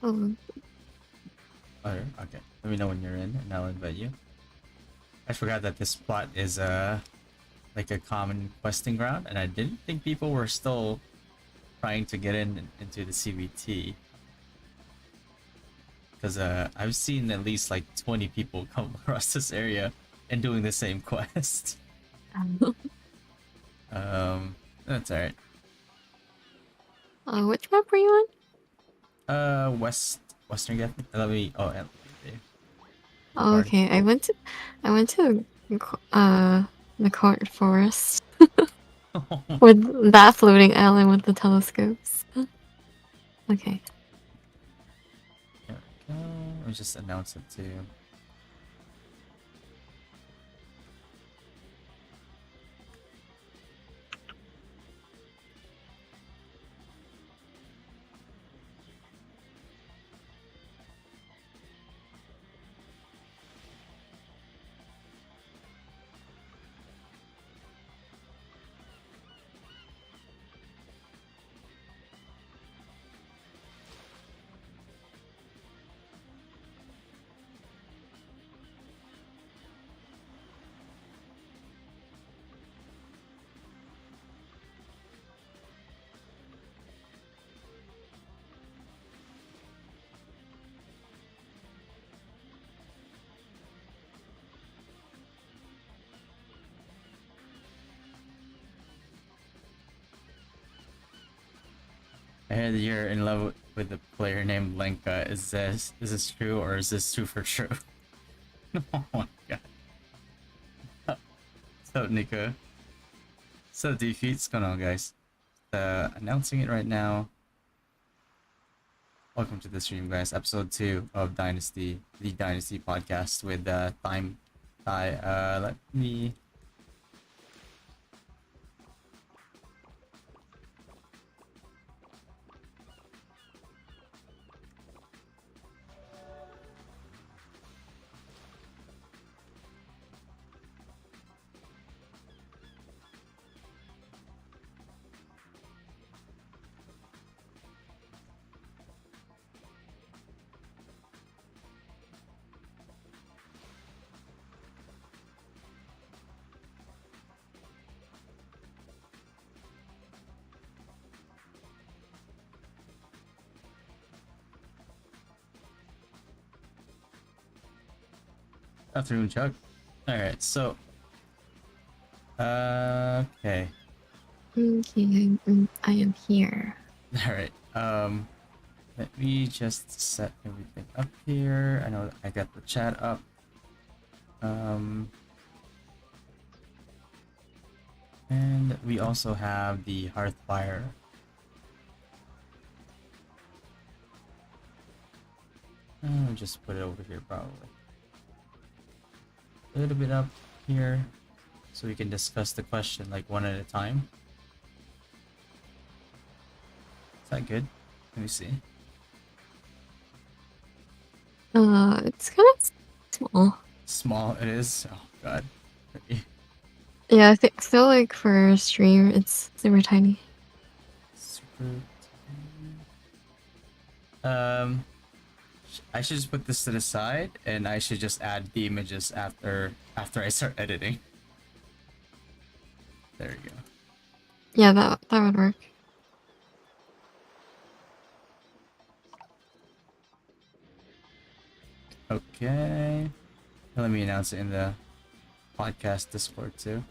Oh, Oh, okay. Let me know when you're in, and I'll invite you. I forgot that this spot is like a common questing ground, and I didn't think people were still trying to get into the CBT because I've seen at least like 20 people come across this area and doing the same quest. That's alright. which map were you Western Geth. Let me. Oh, and the on? Oh, party. okay. I went to the court forest with that floating island with the telescopes. Okay. There we go. Let me just announce it too. I heard you're in love with a player named Lenka. Is this true or is this true for true? Oh my god. So Nika. So defeats going on, guys. Announcing it right now. Welcome to the stream, guys. Episode 2 of Dynasty, the Dynasty podcast with Time. Let me. Afternoon, Chuck. Alright, so. Okay. Okay, I am here. Alright. Let me just set everything up here. I know I got the chat up. And we also have the Hearthfire. I'll just put it over here probably. A little bit up here so we can discuss the question like one at a time. Is that good? Let me see. It's kind of small. Small it is. Oh god. Yeah, I feel like for a stream, it's super tiny. Super. I should just put this to the side, and I should just add the images after I start editing. There you go. Yeah, that would work. Okay. Let me announce it in the podcast Discord too.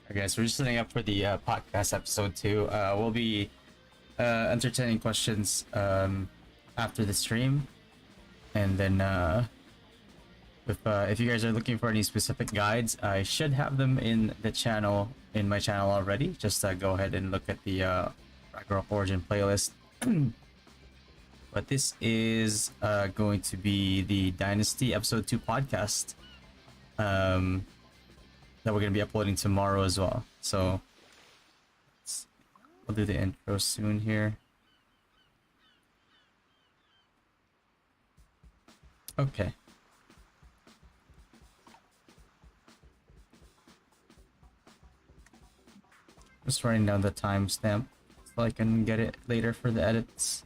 Okay, so we're just setting up for the podcast episode 2. We'll be entertaining questions after the stream, And then if you guys are looking for any specific guides, I should have them in the channel in my channel already. Just go ahead and look at the Ragnarok Origin playlist. But this is going to be the Dynasty Episode 2 podcast that we're going to be uploading tomorrow as well. So we'll do the intro soon here. Okay. Just writing down the timestamp so I can get it later for the edits.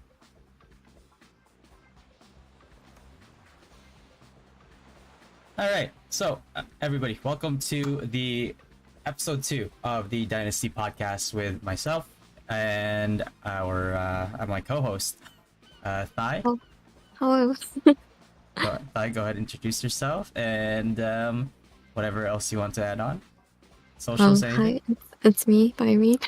Alright, so everybody, welcome to the episode 2 of the Dynasty podcast with myself and my co-host, Thai. Oh, hello. Thai, go ahead and introduce yourself and whatever else you want to add on. Socials, anything? Hi, it's me, by me.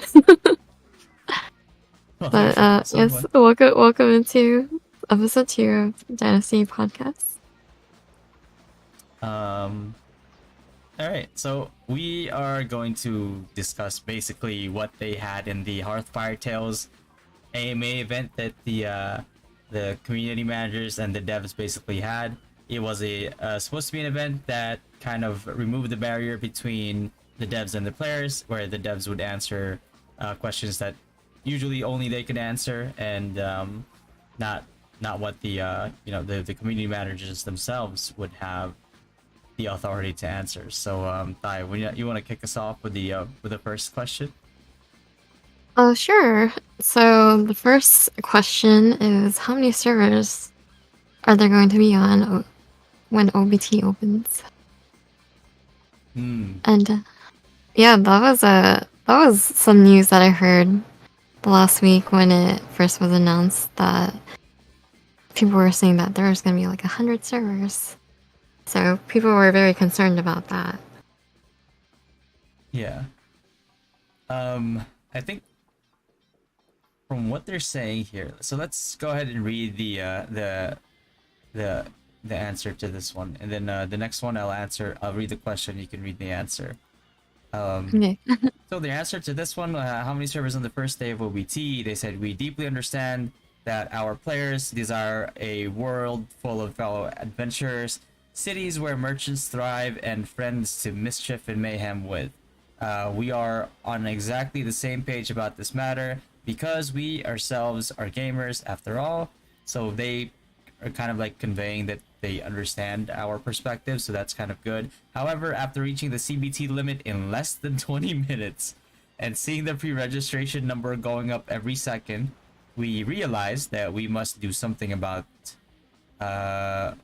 Well, But yes, one. welcome into episode 2 of Dynasty Podcast. All right, so we are going to discuss basically what they had in the Hearthfire Tales AMA event that the community managers and the devs basically had. It was supposed to be an event that kind of removed the barrier between the devs and the players, where the devs would answer questions that usually only they could answer, and not what the community managers themselves would have the authority to answer. So, Thai, you want to kick us off with the first question? Oh, sure. So the first question is, how many servers are there going to be on when OBT opens? And yeah, that was some news that I heard last week when it first was announced that people were saying that there was going to be like 100 servers. So people were very concerned about that. Yeah. I think from what they're saying here, so let's go ahead and read the answer to this one, and then the next one I'll read the question, you can read the answer. Okay. So the answer to this one, how many servers on the first day of OBT? They said, we deeply understand that our players desire a world full of fellow adventurers, cities where merchants thrive, and friends to mischief and mayhem with. We are on exactly the same page about this matter because we ourselves are gamers after all. So they are kind of like conveying that they understand our perspective, so that's kind of good. However, after reaching the CBT limit in less than 20 minutes and seeing the pre-registration number going up every second, we realized that we must do something about it,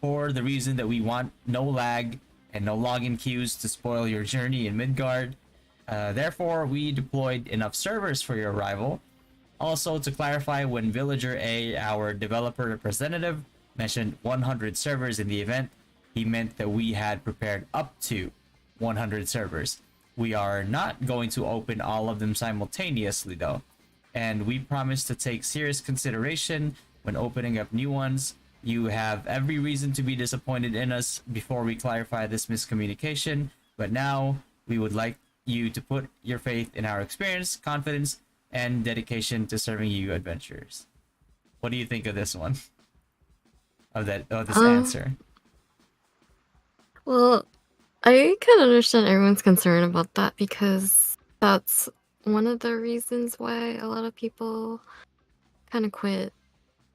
for the reason that we want no lag and no login queues to spoil your journey in Midgard. Therefore, we deployed enough servers for your arrival. Also, to clarify, when Villager A, our developer representative, mentioned 100 servers in the event, he meant that we had prepared up to 100 servers. We are not going to open all of them simultaneously though, and we promise to take serious consideration when opening up new ones. You have every reason to be disappointed in us before we clarify this miscommunication, but now we would like you to put your faith in our experience, confidence, and dedication to serving you adventurers. What do you think of this one? Of this answer? Well, I can understand everyone's concern about that because that's one of the reasons why a lot of people kind of quit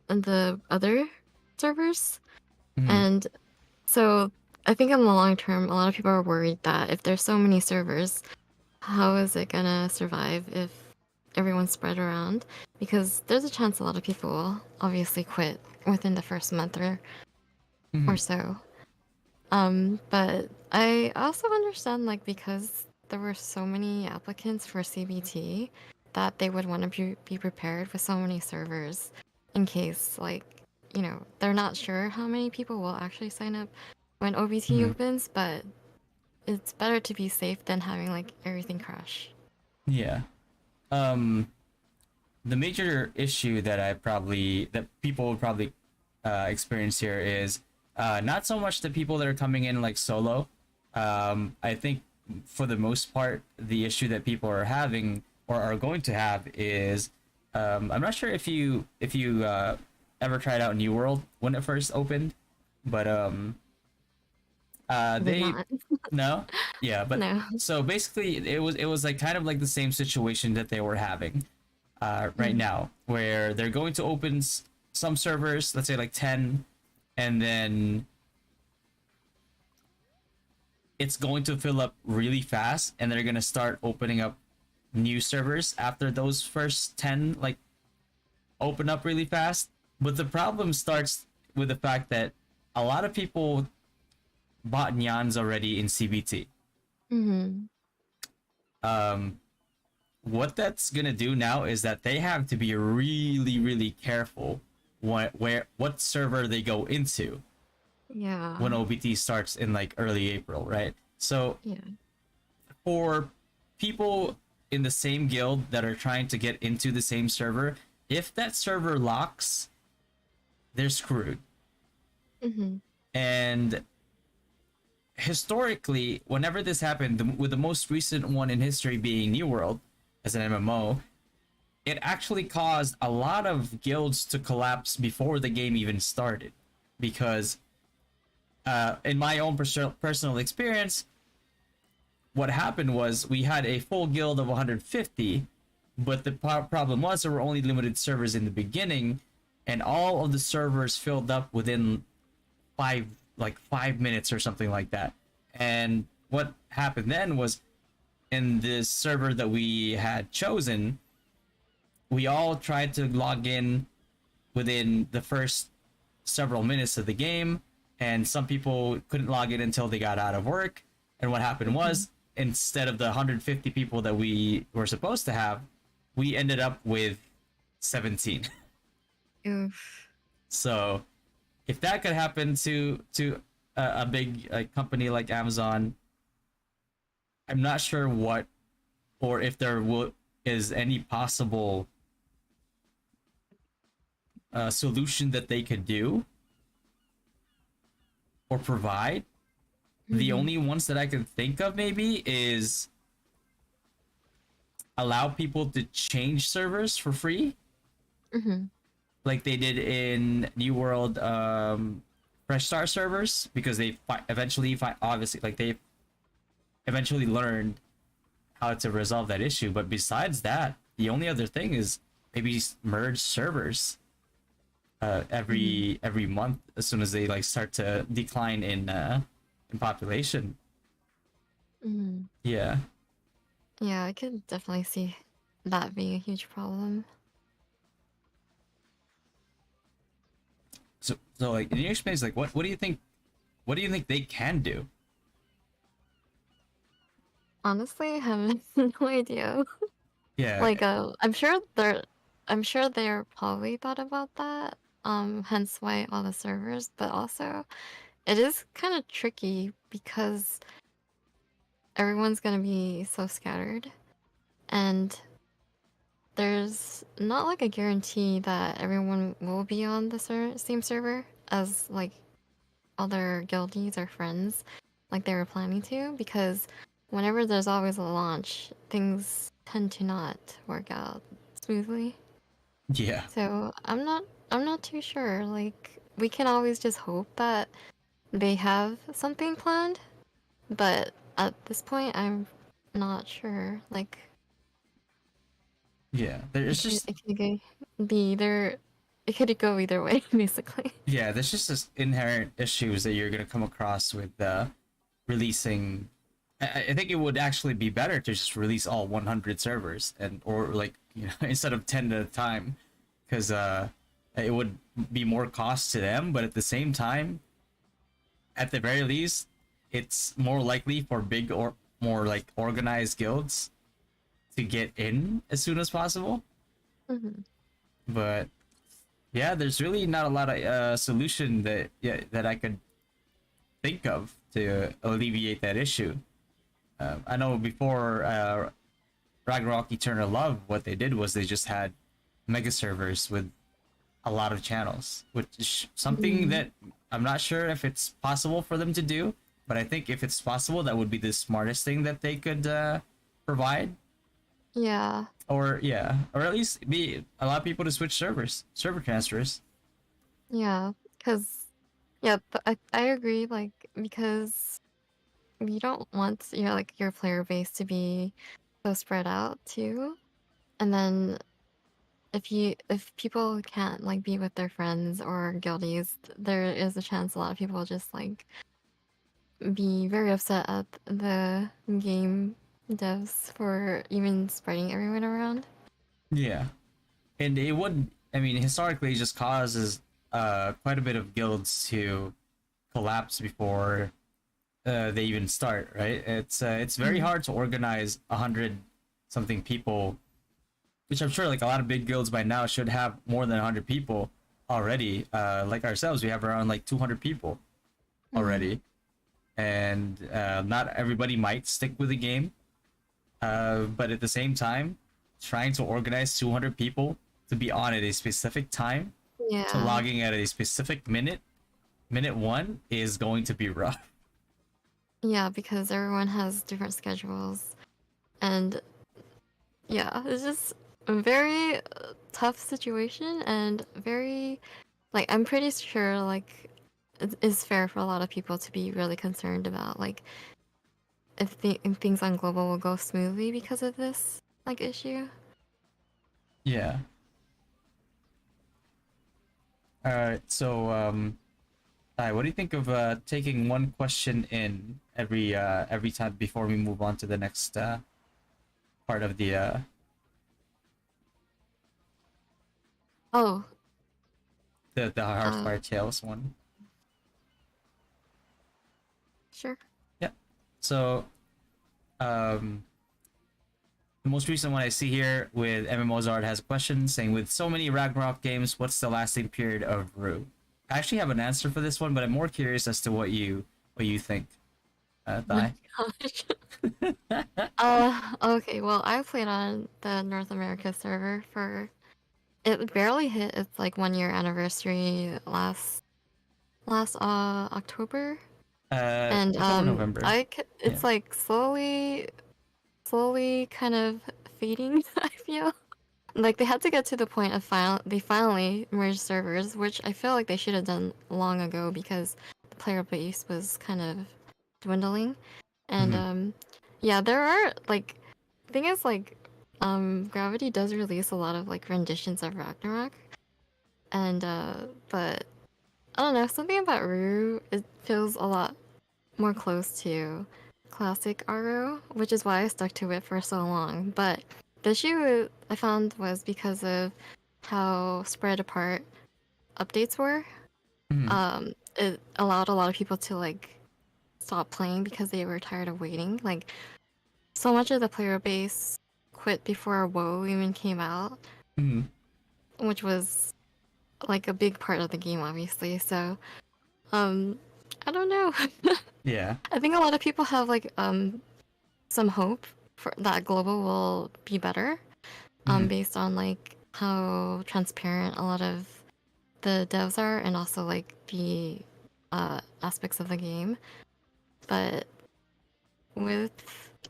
the other servers. And so I think in the long term, a lot of people are worried that if there's so many servers, how is it gonna survive if everyone's spread around? Because there's a chance a lot of people will obviously quit within the first month or so. But I also understand, like, because there were so many applicants for CBT, that they would want to be prepared with so many servers in case, like, they're not sure how many people will actually sign up when OBT opens, but it's better to be safe than having, like, everything crash. Yeah. the major issue that that people would probably experience here is not so much the people that are coming in like solo. I think for the most part, the issue that people are having or are going to have is I'm not sure if you ever tried out New World when it first opened, but I did they not. no, yeah, but No. so basically it was like kind of like the same situation that they were having right Mm. now, where they're going to open some servers, let's say like 10, and then it's going to fill up really fast, and they're going to start opening up new servers after those first 10 like open up really fast. But the problem starts with the fact that a lot of people bought Nyans already in CBT. Mm-hmm. Um, what that's gonna do now is that they have to be really, really careful what server they go into when Yeah. OBT starts in like early April, right? So Yeah. for people in the same guild that are trying to get into the same server, if that server locks, they're screwed. Mm-hmm. And historically, whenever this happened, with the most recent one in history being New World as an MMO, it actually caused a lot of guilds to collapse before the game even started. Because, in my own personal experience, what happened was we had a full guild of 150, but the problem was there were only limited servers in the beginning, and all of the servers filled up within 5 minutes or something like that. And what happened then was, in this server that we had chosen, we all tried to log in within the first several minutes of the game, and some people couldn't log in until they got out of work. And what happened Mm-hmm. was, instead of the 150 people that we were supposed to have, we ended up with 17. Oof. So if that could happen to a big company like Amazon, I'm not sure what, or if there is any possible solution that they could do or provide. The Mm-hmm. only ones that I can think of maybe is allow people to change servers for free, Mm-hmm. like they did in New World Fresh Start servers, because they eventually obviously like they eventually learned how to resolve that issue. But besides that, the only other thing is maybe merge servers Mm-hmm. every month as soon as they like start to decline in population. Mm-hmm. Yeah. Yeah, I could definitely see that being a huge problem. So like in your experience, like what do you think they can do? Honestly, I have no idea. Yeah. Like, I'm sure they're probably thought about that. Hence why all the servers, but also it is kind of tricky because everyone's gonna be so scattered, and there's not like a guarantee that everyone will be on the same server as like other guildies or friends, like they were planning to, because whenever there's always a launch, things tend to not work out smoothly. Yeah. So I'm not too sure. Like we can always just hope that they have something planned, but at this point I'm not sure. Like Yeah. There's just it could be either it could go either way basically. yeah, there's just this inherent issues that you're gonna come across with releasing. I think it would actually be better to just release all 100 servers, and or like instead of 10 at a time, because it would be more cost to them, but at the same time, at the very least, it's more likely for big or more like organized guilds to get in as soon as possible. Hmm. But yeah, there's really not a lot of solution that that I could think of to alleviate that issue. I know before Ragnarok Eternal Love, what they did was they just had mega servers with a lot of channels, which is something Mm, that I'm not sure if it's possible for them to do. But I think if it's possible, that would be the smartest thing that they could provide, yeah, or yeah, or at least be allow people to switch server transfers. yeah. Because yeah, but I agree. Like because you don't want your like your player base to be so spread out too. And then if people can't like be with their friends or guildies, there is a chance a lot of people will just like be very upset at the game devs for even spreading everyone around. Yeah, and it would. I mean, historically, it just causes quite a bit of guilds to collapse before they even start. Right? It's very Mm. hard to organize 100 something people, which I'm sure like a lot of big guilds by now should have more than 100 people already. Like ourselves, we have around like 200 people Mm. already, and not everybody might stick with the game. But at the same time, trying to organize 200 people to be on at a specific time, to Yeah. logging at a specific minute one is going to be rough. Yeah, because everyone has different schedules. And yeah, it's just a very tough situation and very like I'm pretty sure like it is fair for a lot of people to be really concerned about like if things on global will go smoothly because of this like issue. Yeah. All right. So, hi, what do you think of taking one question in every time before we move on to the next part of Oh, the uh, Hearthfire Tales one? sure. Yeah. So, um, the most recent one I see here with MMOzard has a question saying, with so many Ragnarok games, what's the lasting period of Rue? I actually have an answer for this one, but I'm more curious as to what you think, Oh my Thai. gosh. Okay, well, I played on the North America server for it barely hit its like 1 year anniversary last October. And October, November. Yeah. it's like slowly kind of fading, I feel. Like they had to get to the point of they finally merged servers, which I feel like they should have done long ago because the player base was kind of dwindling. And Mm-hmm. yeah, there are like thing is like Gravity does release a lot of like renditions of Ragnarok. And but I don't know, something about Rue it feels a lot more close to classic RO, which is why I stuck to it for so long. But the issue I found was because of how spread apart updates were. Mm-hmm. It allowed a lot of people to like stop playing because they were tired of waiting. Like so much of the player base quit before WoW even came out, Mm-hmm. which was like a big part of the game, obviously. So, um, I don't know. Yeah. I think a lot of people have like some hope for that global will be better, Mm-hmm. based on like how transparent a lot of the devs are and also like the aspects of the game. But with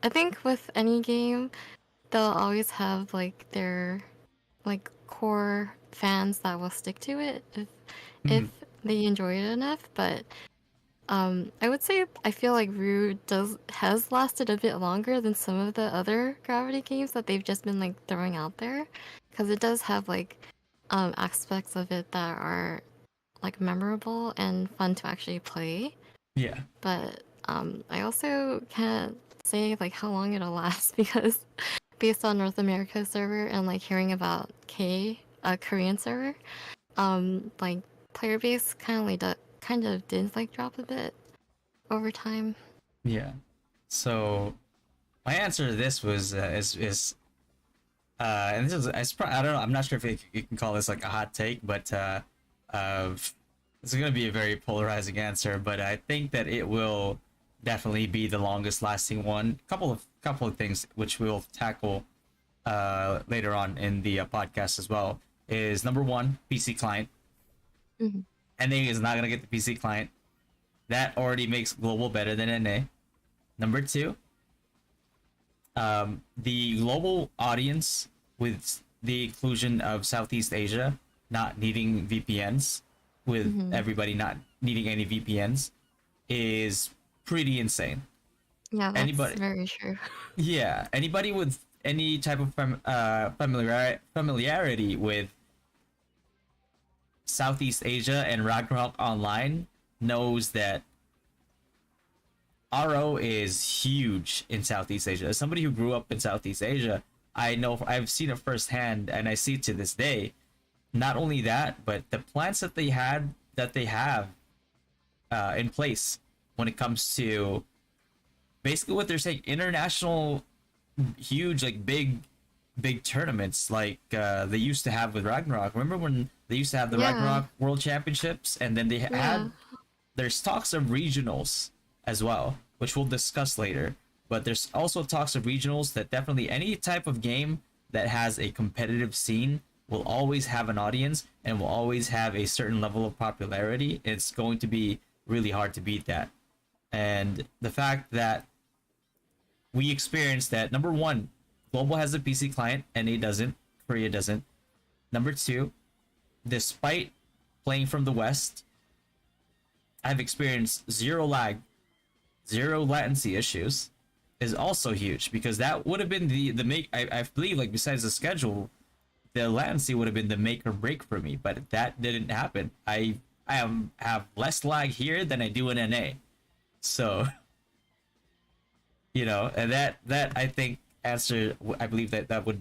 I think with any game, they'll always have like their like core fans that will stick to it Mm-hmm. if they enjoy it enough. But I would say I feel like Rue does has lasted a bit longer than some of the other Gravity games that they've just been like throwing out there, because it does have like aspects of it that are like memorable and fun to actually play. Yeah. But I also can't say like how long it'll last because based on North America server and like hearing about Korean server, like player base kind of did like drop a bit over time. Yeah. So my answer to this was is and this is I don't know, I'm not sure if you can call this like a hot take, but uh this is gonna be a very polarizing answer, but I think that it will definitely be the longest lasting one. Couple of things which we'll tackle later on in the podcast as well, is number one, PC client. Mm-hmm. NA is not gonna get the PC client. That already makes global better than NA. Number two, the global audience with the inclusion of Southeast Asia not needing VPNs, with Mm-hmm. everybody not needing any VPNs, is pretty insane. Yeah, that's Anybody, very true. yeah, anybody with any type of familiarity with Southeast Asia and Ragnarok Online knows that RO is huge in Southeast Asia. As somebody who grew up in Southeast Asia, I know I've seen it firsthand, and I see it to this day. Not only that, but the plans that they have in place when it comes to basically what they're saying, international, huge, like big tournaments like they used to have with Ragnarok. Remember when they used to have the Yeah, Ragnarok World Championships, and then they yeah. had there's talks of regionals as well, which we'll discuss later. But there's also talks of regionals that definitely any type of game that has a competitive scene will always have an audience and will always have a certain level of popularity. It's going to be really hard to beat that. And the fact that we experienced that, number one, Global has a PC client, NA doesn't, Korea doesn't. Number two, despite playing from the West, I've experienced zero lag, zero latency issues, is also huge, because that would have been the make. I believe, like, besides the schedule, the latency would have been the make or break for me, but that didn't happen. Have less lag here than I do in NA, so and that I think answer. I believe that would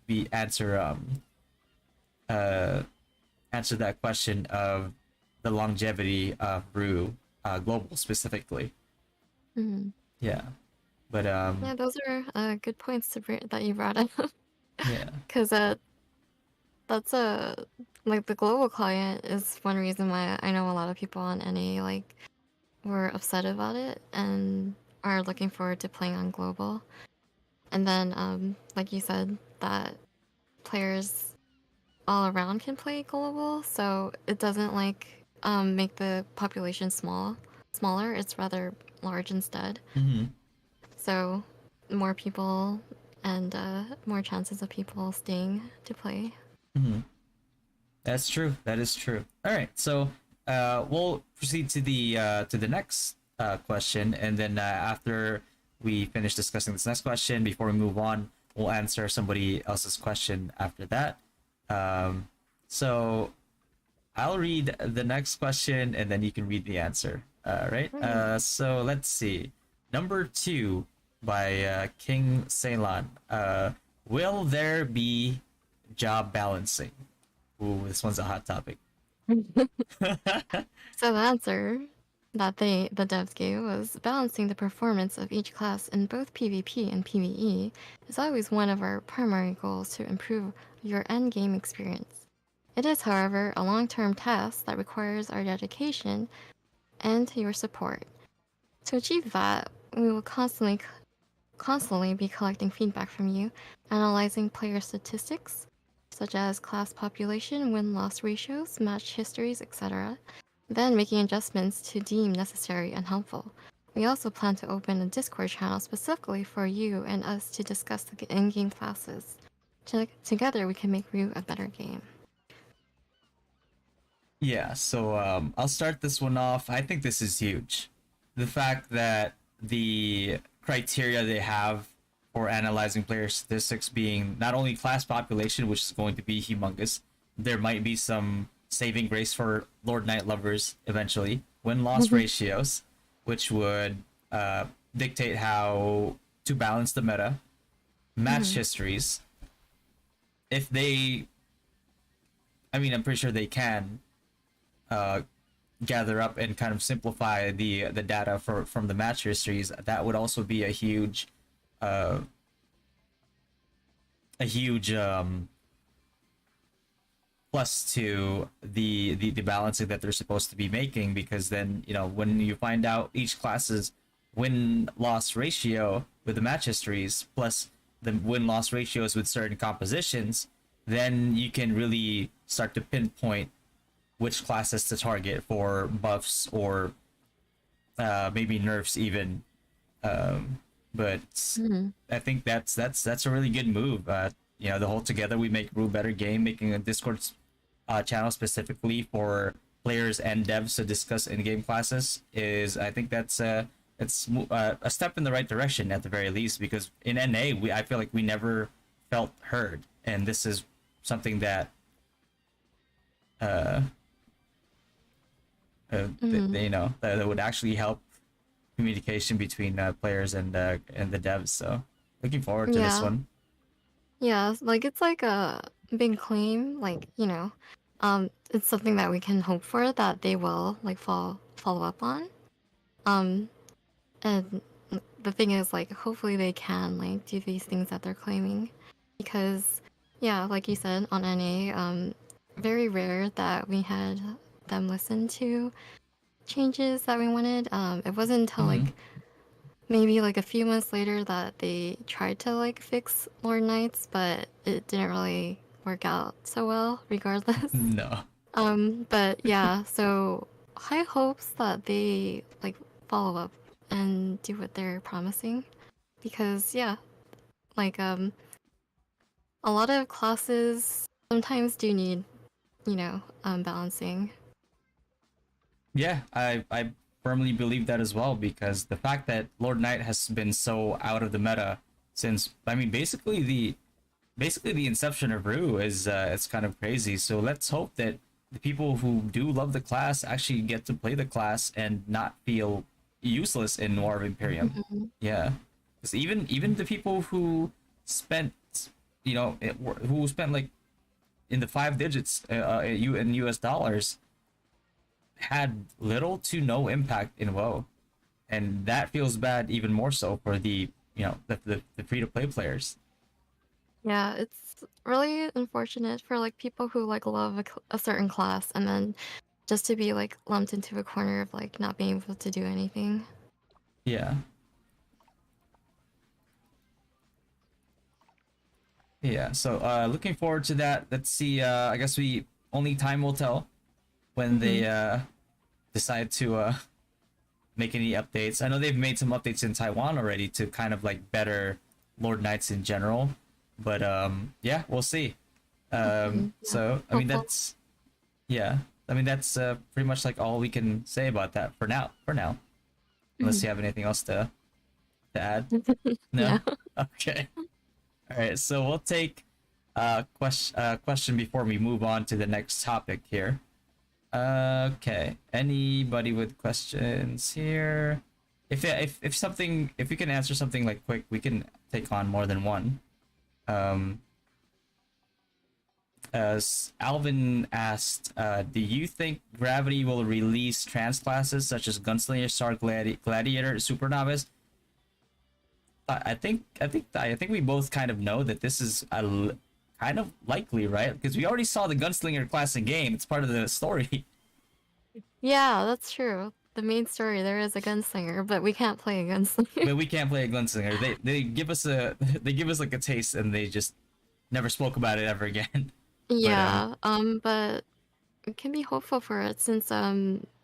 be uh answer that question of the longevity of Rue, global specifically. Mm-hmm. Yeah, but Yeah, those are good points that you brought up. yeah. Because that's a like the global client is one reason why I know a lot of people on NA like were upset about it and are looking forward to playing on global. And then, like you said, that players all around can play global, so it doesn't like make the population smaller. It's rather large instead. Mm-hmm. So more people and more chances of people staying to play. Mm-hmm. That's true. That is true. All right, so we'll proceed to the next question, and then after we finish discussing this next question, before we move on, we'll answer somebody else's question after that. So I'll read the next question, and then you can read the answer. Right. Mm. So let's see. Number two by King Ceylon. Will there be job balancing? Ooh, this one's a hot topic. So the answer that the devs gave was balancing the performance of each class in both PvP and PvE is always one of our primary goals to improve your endgame experience. It is, however, a long-term task that requires our dedication and your support. To achieve that, we will constantly be collecting feedback from you, analyzing player statistics, such as class population, win-loss ratios, match histories, etc., then making adjustments to deem necessary and helpful. We also plan to open a Discord channel specifically for you and us to discuss the in-game classes. Together, we can make Rue a better game. Yeah, so I'll start this one off. I think this is huge. The fact that the criteria they have for analyzing player statistics being not only class population, which is going to be humongous, there might be some saving grace for Lord Knight lovers eventually, win loss ratios, which would dictate how to balance the meta, match histories. If they, I mean, I'm pretty sure they can gather up and kind of simplify the data from the match histories. That would also be a huge plus to the balancing that they're supposed to be making, because then when you find out each class's win loss ratio with the match histories plus the win-loss ratios with certain compositions, then you can really start to pinpoint which classes to target for buffs or maybe nerfs even. But Hmm. I think that's a really good move. The whole together we make Brew better game, making a Discord channel specifically for players and devs to discuss in-game classes is, I think that's it's a step in the right direction at the very least, because in NA I feel like we never felt heard, and this is something that uh, Hmm. that would actually help communication between players and the devs. So looking forward to this Yeah. one. Yeah, like it's like a big claim, like, it's something that we can hope for that they will like follow up on. Um, and the thing is, like, hopefully they can like do these things that they're claiming, because yeah, like you said on NA, very rare that we had them listen to changes that we wanted. It wasn't until Mm-hmm. like maybe like a few months later that they tried to like fix Lord Knights, but it didn't really work out so well regardless. No. But yeah, so high hopes that they like follow up and do what they're promising, because yeah, like a lot of classes sometimes do need, balancing. Yeah, I firmly believe that as well, because the fact that Lord Knight has been so out of the meta since, I mean, basically the inception of Rue is it's kind of crazy. So let's hope that the people who do love the class actually get to play the class and not feel useless in War of Imperium. Mhm. Yeah, because even the people who spent, who spent like in the five digits in US dollars, had little to no impact in WoW, and that feels bad even more so for the free to play players. Yeah, it's really unfortunate for like people who like love a certain class and then just to be like lumped into a corner of like not being able to do anything. Yeah, yeah. So looking forward to that. Let's see. I guess we only time will tell when Hmm. they decide to make any updates. I know they've made some updates in Taiwan already to kind of like better Lord Knights in general, but yeah, we'll see. Yeah, So I mean hopeful. that's Yeah, I mean that's pretty much like all we can say about that for now. For now, unless Mhm. you have anything else to add. No. Yeah. Okay. All right. So we'll take question before we move on to the next topic here. Okay. Anybody with questions here? If you can answer something like quick, we can take on more than one. Um, Alvin asked, "Do you think Gravity will release trans classes such as Gunslinger, Star Gladiator, Super Novice?" I think we both kind of know that this is kind of likely, right? Because we already saw the Gunslinger class in game. It's part of the story, Yeah, that's true. The main story, there is a gunslinger, but we can't play a gunslinger. but we can't play a Gunslinger. They give us they give us like a taste, and they just never spoke about it ever again. But Yeah, but we can be hopeful for it since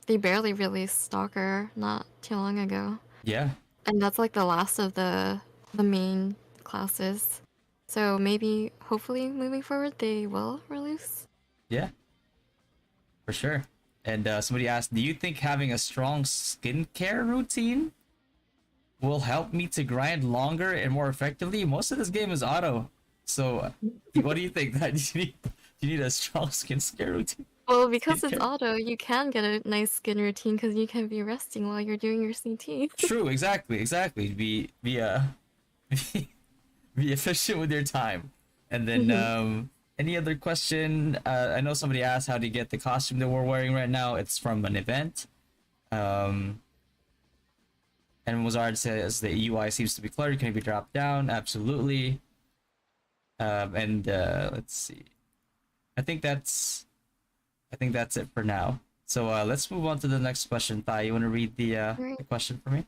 they barely released Stalker not too long ago. yeah, And that's like the last of the main classes. So maybe hopefully moving forward they will release. yeah, for sure. And somebody asked, "Do you think having a strong skincare routine will help me to grind longer and more effectively?" Most of this game is auto, so what do you think? That you need a strong skincare routine? Well, because it's Skincare? auto, you can get a nice skin routine because you can be resting while you're doing your CT. True, exactly. Be efficient with your time. And then Mhm. any other question? I know somebody asked how to get the costume that we're wearing right now. It's from an event. Um, and Mozart says the UI seems to be cluttered. Can it be dropped down? Absolutely. And let's see. I think that's I think that's it for now. So let's move on to the next question. Thai, you want to read Right. the question for me?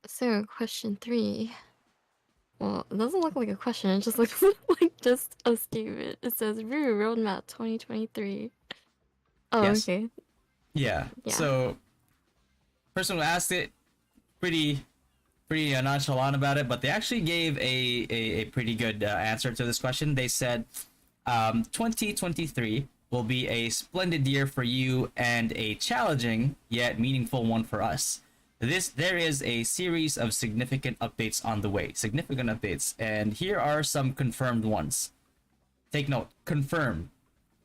So, question 3. Well, it doesn't look like a question. It just looks like just a statement. It says Rue Roadmap 2023. Oh, Yes. okay. Yeah. Yeah. So, person who asked it, pretty nonchalant about it, but they actually gave a pretty good answer to this question. They said 2023 will be a splendid year for you and a challenging yet meaningful one for us. There is a series of significant updates on the way. Significant updates, and here are some confirmed ones. Take note, confirmed.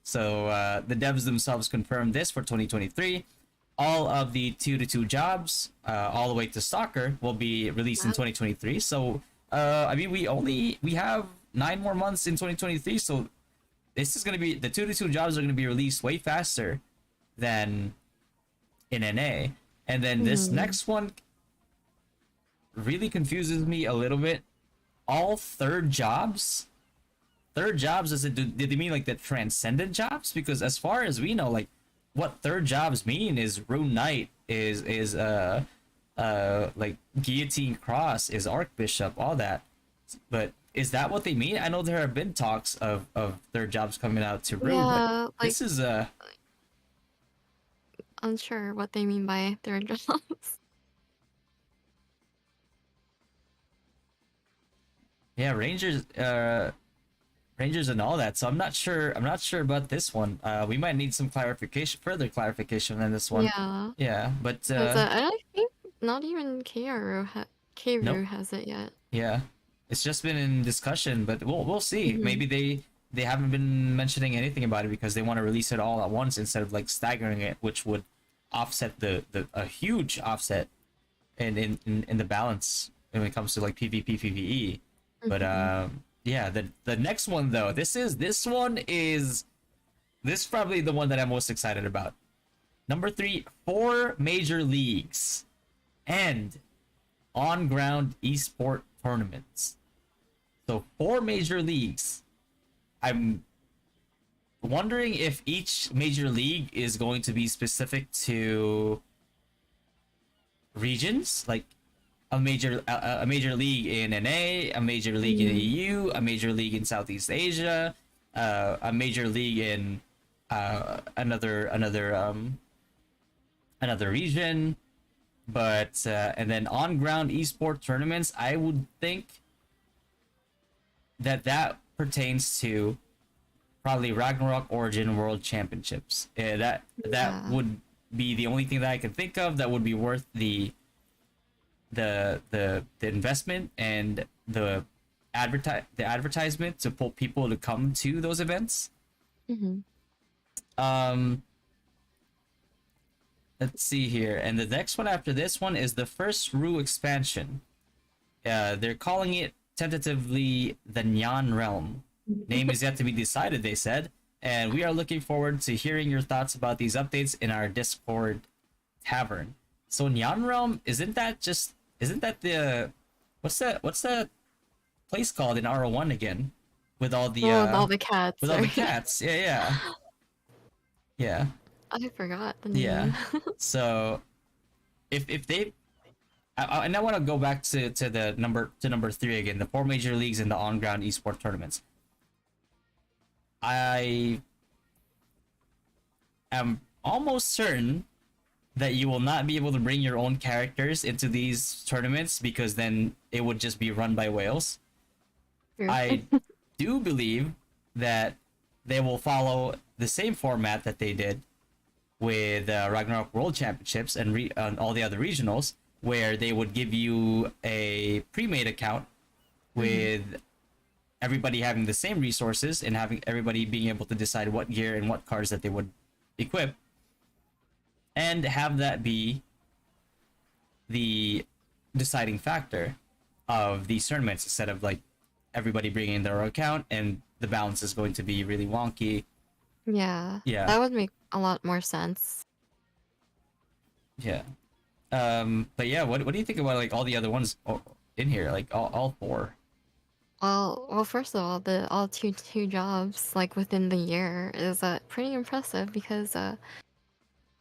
So the devs themselves confirmed this for 2023. All of the 2-to-2 jobs, all the way to soccer, will be released in Wow. 2023. So I mean, we have 9 more months in 2023. So this is gonna be the 2-to-2 jobs are gonna be released way faster than in NA. And then this Mm-hmm. next one really confuses me a little bit. All third jobs, is it, did they mean like the transcendent jobs? Because as far as we know, like what third jobs mean is rune knight, is like guillotine cross, is archbishop, all that. But is that what they mean? I know there have been talks of third jobs coming out to rue, but Yeah, like this is unsure what they mean by third jobs. yeah, rangers and all that. So I'm not sure about this one. We might need some further clarification on this one. Yeah, Yeah, but because I don't think not even nope. K-Ru has it yet. Yeah, it's just been in discussion, but we'll see. Mm-hmm. Maybe they haven't been mentioning anything about it because they want to release it all at once instead of like staggering it, which would offset the a huge offset in the balance when it comes to like PvP PvE. But Mm-hmm. yeah, the next one though, this is probably the one that I'm most excited about. Number 3, 4 major leagues and on ground esport tournaments. So 4 major leagues. I'm wondering if each major league is going to be specific to regions, like a major league in NA, a major league in Mm-hmm. EU, a major league in Southeast Asia, a major league in another region. But and then on ground esport tournaments, I would think that pertains to probably Ragnarok Origin World Championships. That Yeah. would be the only thing that I can think of that would be worth the investment and the advertisement to pull people to come to those events. Mm-hmm. Um, let's see here, and the next one after this one is the first Rue expansion. They're calling it tentatively the Nyan Realm. Name is yet to be decided, they said, and we are looking forward to hearing your thoughts about these updates in our Discord tavern. So Nyan Realm, isn't that the what's that place called in RO1 again? With all the Well, with all the cats, with all the right? cats. Yeah, yeah. Yeah. I forgot the Yeah. name. So if they and I want to go back to the number 3 again, the 4 major leagues and the on ground esport tournaments. I am almost certain that you will not be able to bring your own characters into these tournaments because then it would just be run by whales. True. I do believe that they will follow the same format that they did with Ragnarok World Championships and all the other regionals, where they would give you a pre-made account Mm-hmm. with everybody having the same resources and having everybody being able to decide what gear and what cards that they would equip, and have that be the deciding factor of these tournaments instead of like everybody bringing their own account and the balance is going to be really wonky. Yeah, Yeah, that would make a lot more sense. yeah. But yeah, what do you think about like all the other ones in here, like all 4? Well, first of all, the all two jobs like within the year is pretty impressive because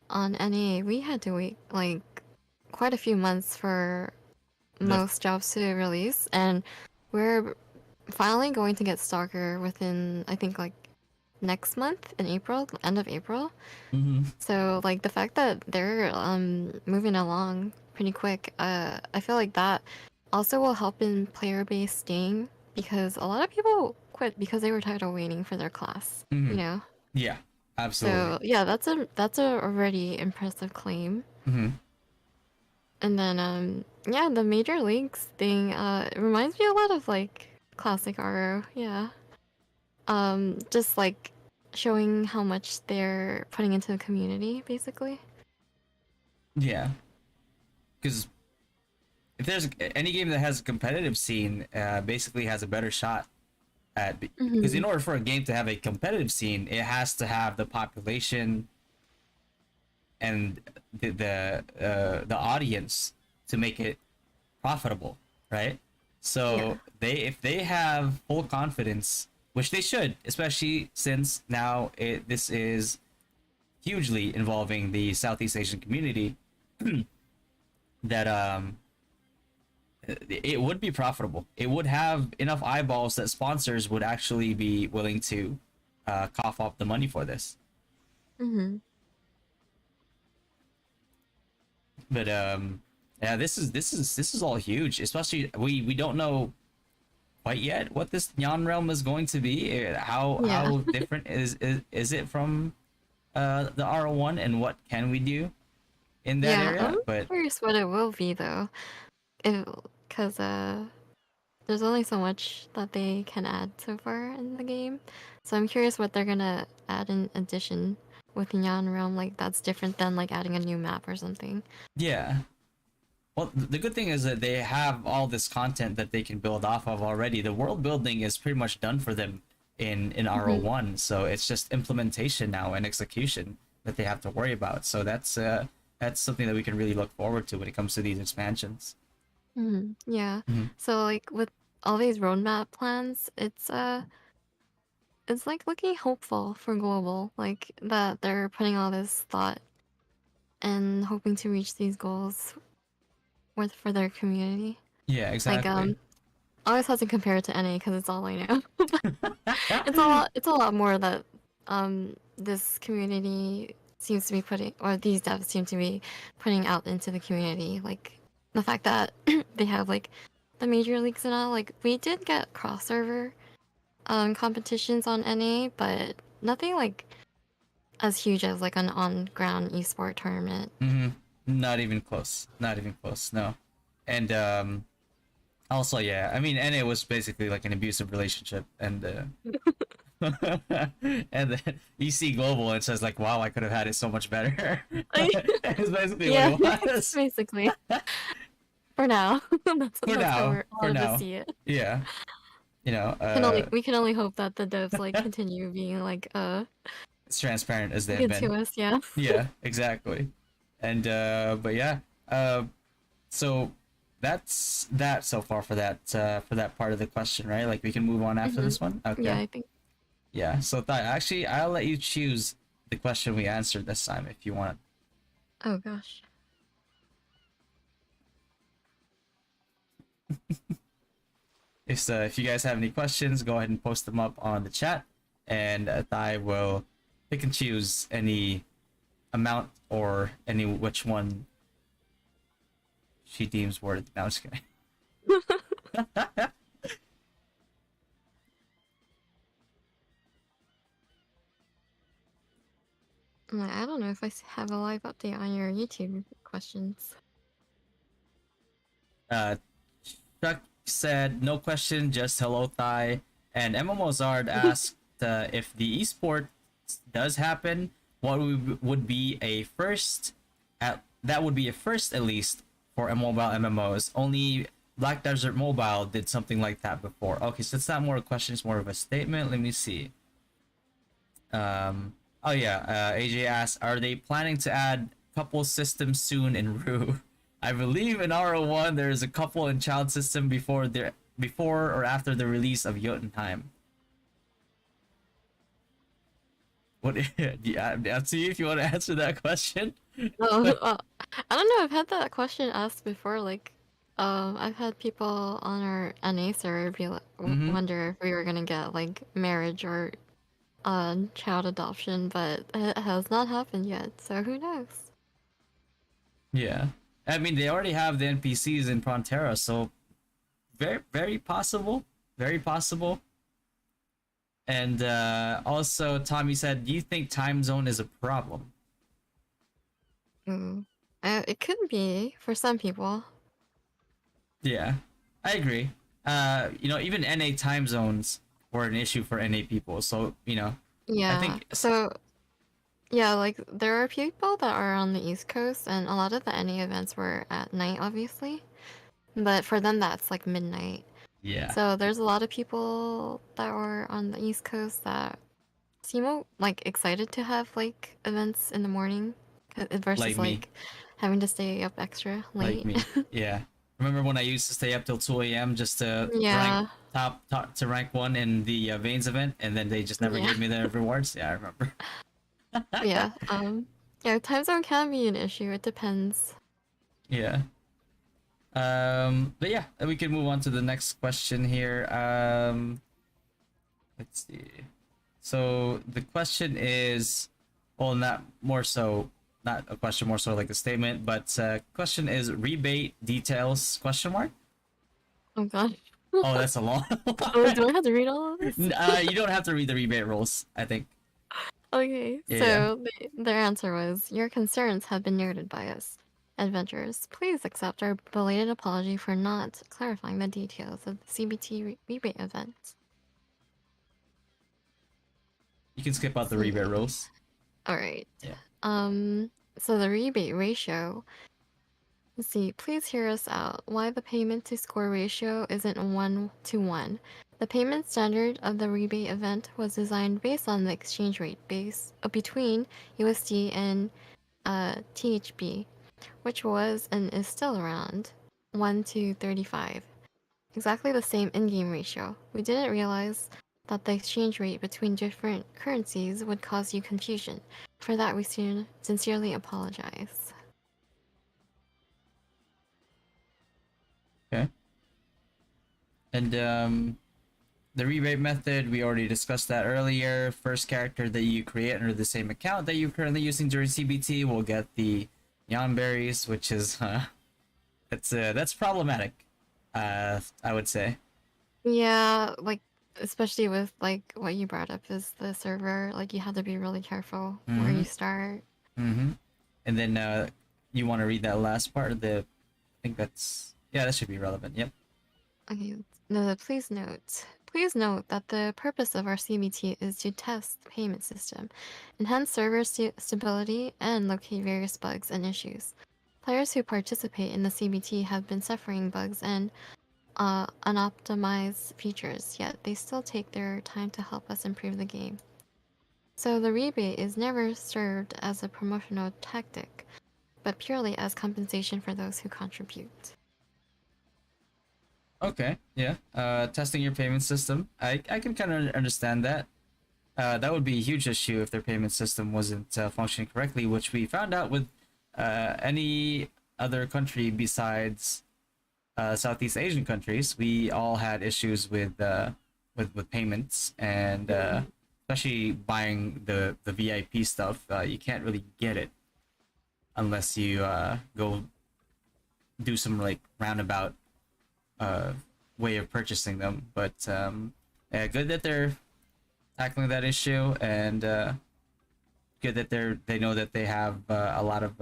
on NA we had to wait like quite a few months for The most jobs to release, and we're finally going to get Stalker within, I think, like next month in April, end of April. Mm-hmm. So like the fact that they're moving along pretty quick, I feel like that also will help in player base staying because a lot of people quit because they were tired of waiting for their class, Mm-hmm. you know. Yeah, absolutely. So yeah, that's a already impressive claim. Mm-hmm. And then yeah, the major leagues thing it reminds me a lot of like classic RO, yeah. Just like showing how much they're putting into the community basically. Yeah, because if there's any game that has a competitive scene, basically has a better shot at, because in Mhm. order for a game to have a competitive scene, it has to have the population and the audience to make it profitable, right? Yeah. So if they have full confidence, which they should, especially since now this is hugely involving the Southeast Asian community, that it would be profitable. It would have enough eyeballs that sponsors would actually be willing to cough up the money for this. Mhm. But yeah, this is all huge. Especially we don't know quite yet what this Nyan realm is going to be. Yeah. How different is it from the R1, and what can we do in that Yeah, I'm area? But curious what it will be though. If cuz there's only so much that they can add so far in the game. So I'm curious what they're going to add in addition with Neon Realm like that's different than like adding a new map or something. yeah, well, the good thing is that they have all this content that they can build off of already. The world building is pretty much done for them in Mhm. RO1, so it's just implementation now and execution that they have to worry about. So that's something that we can really look forward to when it comes to these expansions. Mhm. Yeah. Mm-hmm. So like with all these roadmap plans, it's like looking hopeful for global, like that they're putting all this thought and hoping to reach these goals with for their community. Yeah, Like exactly. I always have to compare it to NA because it's all I know. It's a lot more that this community seems to be putting or these devs seem to be putting out into the community. Like the fact that they have like the major leagues and all. Like we did get cross server competitions on NA, but nothing like as huge as like an on ground esport tournament. Mm-hmm. Not even close. Not even close. No. And also, yeah, I mean, NA was basically like an abusive relationship, and and then you see global and it says like, wow, I could have had it so much better. It's basically what Yeah, it was. basically. For now, that's how a For lot of us now, see it. yeah, you know, We can only hope that the devs like continue being like it's transparent as they've good been. to us. Yeah. Yeah, exactly. And but yeah, uh, so that's that so far for that part of the question, right? Like we can move on after Hmm. this one. Yeah, Okay. I think. Yeah. So actually, I'll let you choose the question we answered this time if you want. Oh gosh. If you guys have any questions, go ahead and post them up on the chat, and I will pick and choose any amount or any which one she deems worthy. No, I'm just kidding. I don't know if have a live update on your YouTube questions. uh, Chuck said, no question, just hello, Thai. And MMOzard asked if the esport does happen, what would be a first, that would be a first at least for a mobile MMOs. Only Black Desert Mobile did something like that before. Okay, so it's not more a question, it's more of a statement. Let me see. Oh yeah, AJ asked, are they planning to add couple systems soon in Rue? I believe in RO1 there is a couple and child system before or after the release of Jotunheim. What? Yeah, up to you if you want to answer that question. Oh, I don't know. I've had that question asked before. Like, I've had people on our NA server be like, Mm-hmm. wonder if we were gonna get like marriage or child adoption, but it has not happened yet. So who knows? Yeah. I mean, they already have the NPCs in Frontera, so very, very possible. Very possible. And also, Tommy said, "Do you think time zone is a problem?" Mm. It could be for some people. Yeah, I agree. Even NA time zones were an issue for NA people. So, I Yeah. think So yeah, like there are people that are on the East Coast, and a lot of the NA events were at night, obviously. But for them, that's like midnight. yeah, So there's a lot of people that were on the East Coast that seem like excited to have like events in the morning like versus me, like having to stay up extra like late. me. Yeah. Remember when I used to stay up till 2 a.m. just to rank Yeah, top to rank one in the Veins event, and then they just never yeah, gave me the rewards? Yeah, I remember. yeah. Yeah. Time zone can be an issue. It depends. Yeah. But yeah, we can move on to the next question here. Let's see. So the question is, well, not more so, not a question, more so like a statement. But question is rebate details question mark. Oh god. Oh, that's a long Oh, one. do I have to read all of this? You don't have to read the rebate rules. I think. Okay, Yeah. so their answer was, your concerns have been noted by us. Adventurers, please accept our belated apology for not clarifying the details of the CBT rebate event. You can skip out the See. rebate rules. Alright. Yeah. Um, so the rebate ratio. Let's see, please hear us out. Why the payment to score ratio isn't 1 to 1. The payment standard of the rebate event was designed based on the exchange rate base between USD and THB, which was and is still around 1 to 35. Exactly the same in-game ratio. We didn't realize that the exchange rate between different currencies would cause you confusion. For that, we sincerely apologize. Okay. And the rebate method, we already discussed that earlier. First character that you create under the same account that you're currently using during CBT will get the Yon berries, which is that's problematic. I would say. Yeah, like especially with like what you brought up is the server, like you have to be really careful where Mm-hmm. you start. Mm-hmm. And then you want to read that last part of the. I think that's yeah, that should be relevant. Yep. Okay, no, please note that the purpose of our CBT is to test the payment system, enhance server stability, and locate various bugs and issues. Players who participate in the CBT have been suffering bugs and unoptimized features, yet they still take their time to help us improve the game. So the rebate is never served as a promotional tactic, but purely as compensation for those who contribute. Okay. Yeah. Testing your payment system. I can kind of understand that. That would be a huge issue if their payment system wasn't functioning correctly, which we found out with any other country besides Southeast Asian countries. We all had issues with payments and especially buying the VIP stuff. You can't really get it unless you go do some like roundabout uh, way of purchasing them. But yeah, good that they're tackling that issue, and good that they know that they have a lot of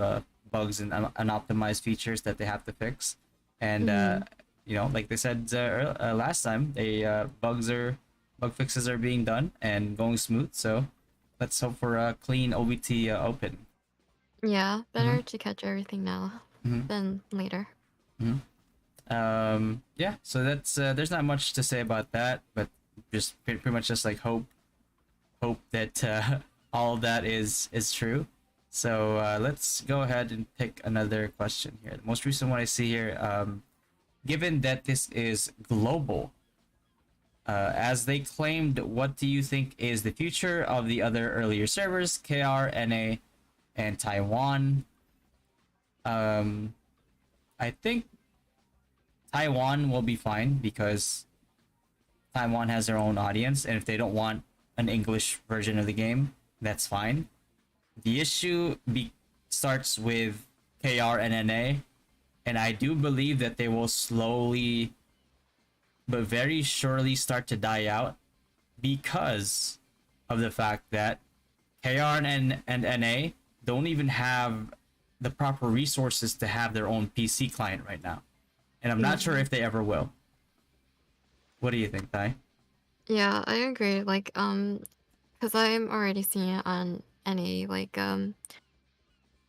bugs and unoptimized features that they have to fix. And Mm-hmm. like they said last time, they bug fixes are being done and going smooth. So let's hope for a clean OBT open. Yeah, Mm-hmm. better to catch everything now Mm-hmm. than later. Mm-hmm. Yeah, so that's there's not much to say about that, but just pretty much just like hope that all of that is true. So let's go ahead and pick another question here. The most recent one I see here, given that this is global, as they claimed, what do you think is the future of the other earlier servers, KR, NA, and Taiwan? Um, I think Taiwan will be fine because Taiwan has their own audience, and if they don't want an English version of the game, that's fine. The issue starts with KR and NA, and I do believe that they will slowly but very surely start to die out because of the fact that KR and NA don't even have the proper resources to have their own PC client right now. And I'm not sure if they ever will. What do you think, Ty? Yeah, I agree. Like, because I'm already seeing it on NA. Like, a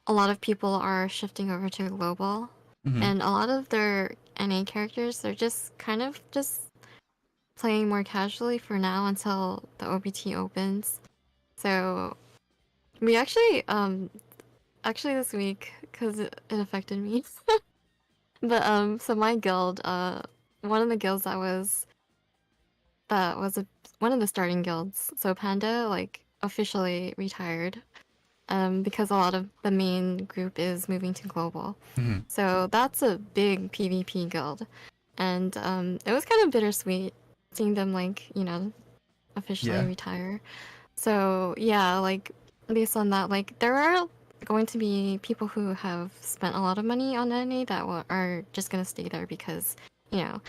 lot of people are shifting over to global, Mm-hmm. and a lot of their NA characters, they're just kind of just playing more casually for now until the OBT opens. So we actually this week, because it affected me. But so my guild, one of the guilds that was one of the starting guilds. So Panda like officially retired, because a lot of the main group is moving to global. Mm-hmm. So that's a big PvP guild, and it was kind of bittersweet seeing them like officially Yeah. retire. So yeah, like based on that, like there are going to be people who have spent a lot of money on NA that are just gonna stay there because you know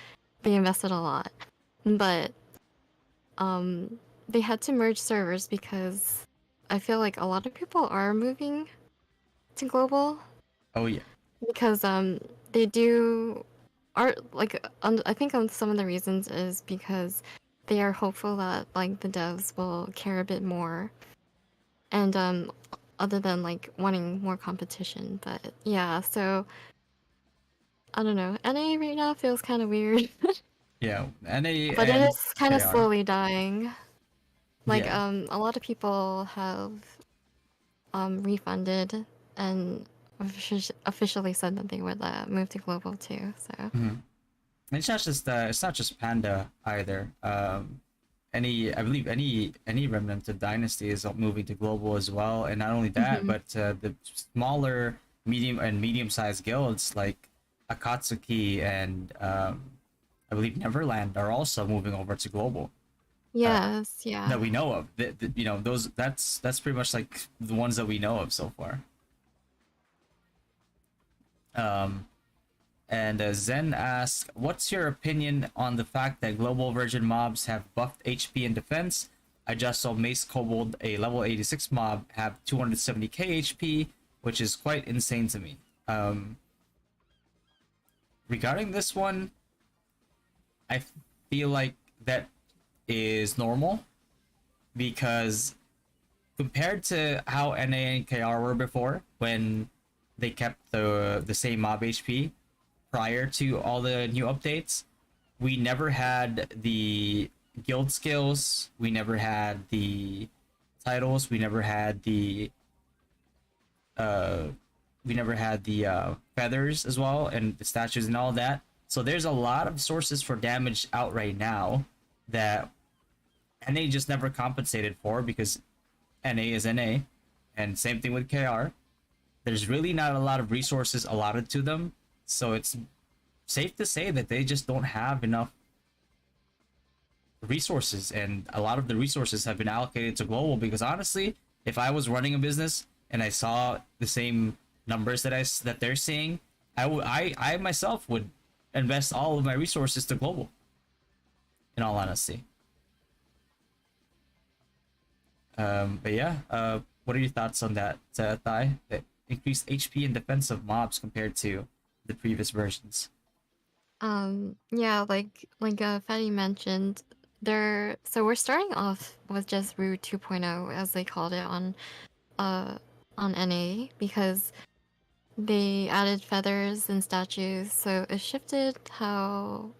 they invested a lot, but um they had to merge servers because I feel like a lot of people are moving to global Oh yeah. because they do are like I think some of the reasons is because they are hopeful that like the devs will care a bit more, and other than like wanting more competition. But yeah, so I don't know, NA right now feels kind of weird. Yeah. NA But it and is kind of KR. slowly dying. Like Yeah. a lot of people have refunded and officially said that they would move to global too. So Mm-hmm. It's not just Panda either. Any I believe any remnant of Dynasty is moving to global as well, and not only that, hmm but the smaller, medium-sized guilds like Akatsuki and I believe Neverland are also moving over to global. Uh, yes, yeah. that we know of. You know, that's pretty much like the ones that we know of so far. Um, And Zen asks, "What's your opinion on the fact that global version mobs have buffed HP and defense? I just saw Mace Kobold, a level 86 mob, have 270k HP, which is quite insane to me." Regarding this one, I feel like that is normal because compared to how NA and KR were before, when they kept the same mob HP prior to all the new updates, we never had the guild skills, we never had the titles, uh we never had the feathers as well and the statues and all that. So there's a lot of sources for damage out right now that NA just never compensated for because NA is NA, and same thing with KR. There's really not a lot of resources allotted to them, so it's safe to say that they just don't have enough resources, and a lot of the resources have been allocated to global because honestly, if I was running a business and I saw the same numbers that they're seeing, I myself would invest all of my resources to global, in all honesty. But yeah, what are your thoughts on that, Thai? The increased HP and defensive mobs compared to the previous versions. Yeah, like Fatty mentioned, so we're starting off with just Route 2.0 as they called it uh on NA because they added feathers and statues, so it shifted how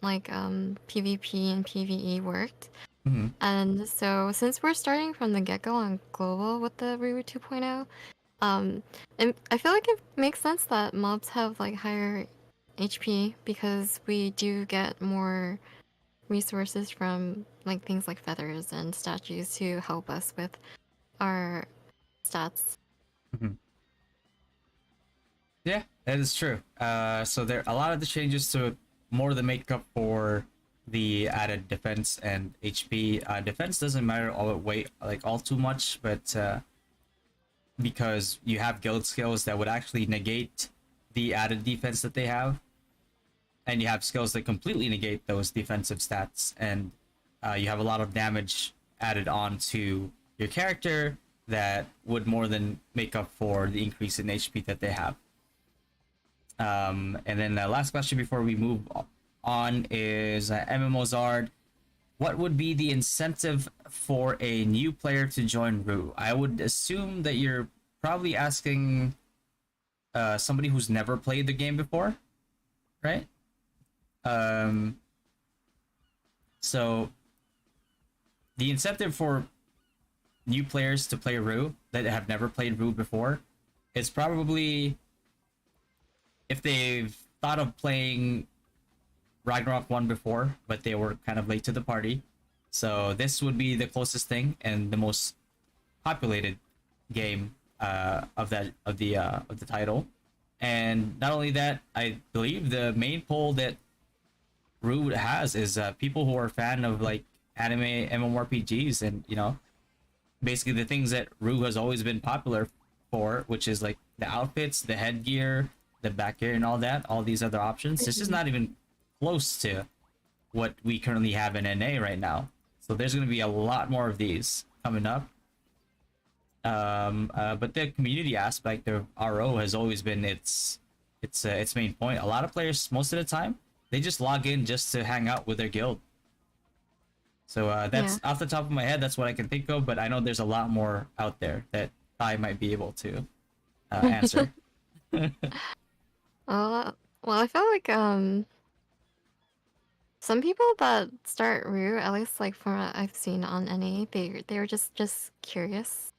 like PvP and PvE worked. Mm-hmm. And so since we're starting from the get-go on global with the Route 2.0, um I feel like it makes sense that mobs have like higher HP because we do get more resources from like things like feathers and statues to help us with our stats. Mm-hmm. Yeah, that is true. So there a lot of the changes to more than make up for the added defense and HP. Defense doesn't matter all too much, but because you have guild skills that would actually negate the added defense that they have, and you have skills that completely negate those defensive stats, and you have a lot of damage added on to your character that would more than make up for the increase in HP that they have. And then the last question before we move on is MMOzard. What would be the incentive for a new player to join Rue? I would assume that you're probably asking somebody who's never played the game before, right? So the incentive for new players to play Rue that have never played Rue before is probably if they've thought of playing Ragnarok 1 before, but they were kind of late to the party. So this would be the closest thing and the most populated game of the title. And not only that, I believe the main poll that Rue has is people who are fan of like anime MMORPGs, and basically the things that Rue has always been popular for, which is like the outfits, the headgear, the back gear, and all that. All these other options. This is not even close to what we currently have in NA right now. So there's going to be a lot more of these coming up. But the community aspect of RO has always been its main point. A lot of players, most of the time, they just log in just to hang out with their guild. So that's off the top of my head. That's what I can think of. But I know there's a lot more out there that I might be able to answer. Well, I feel like some people that start Rue, at least like from what I've seen on NA, they were just curious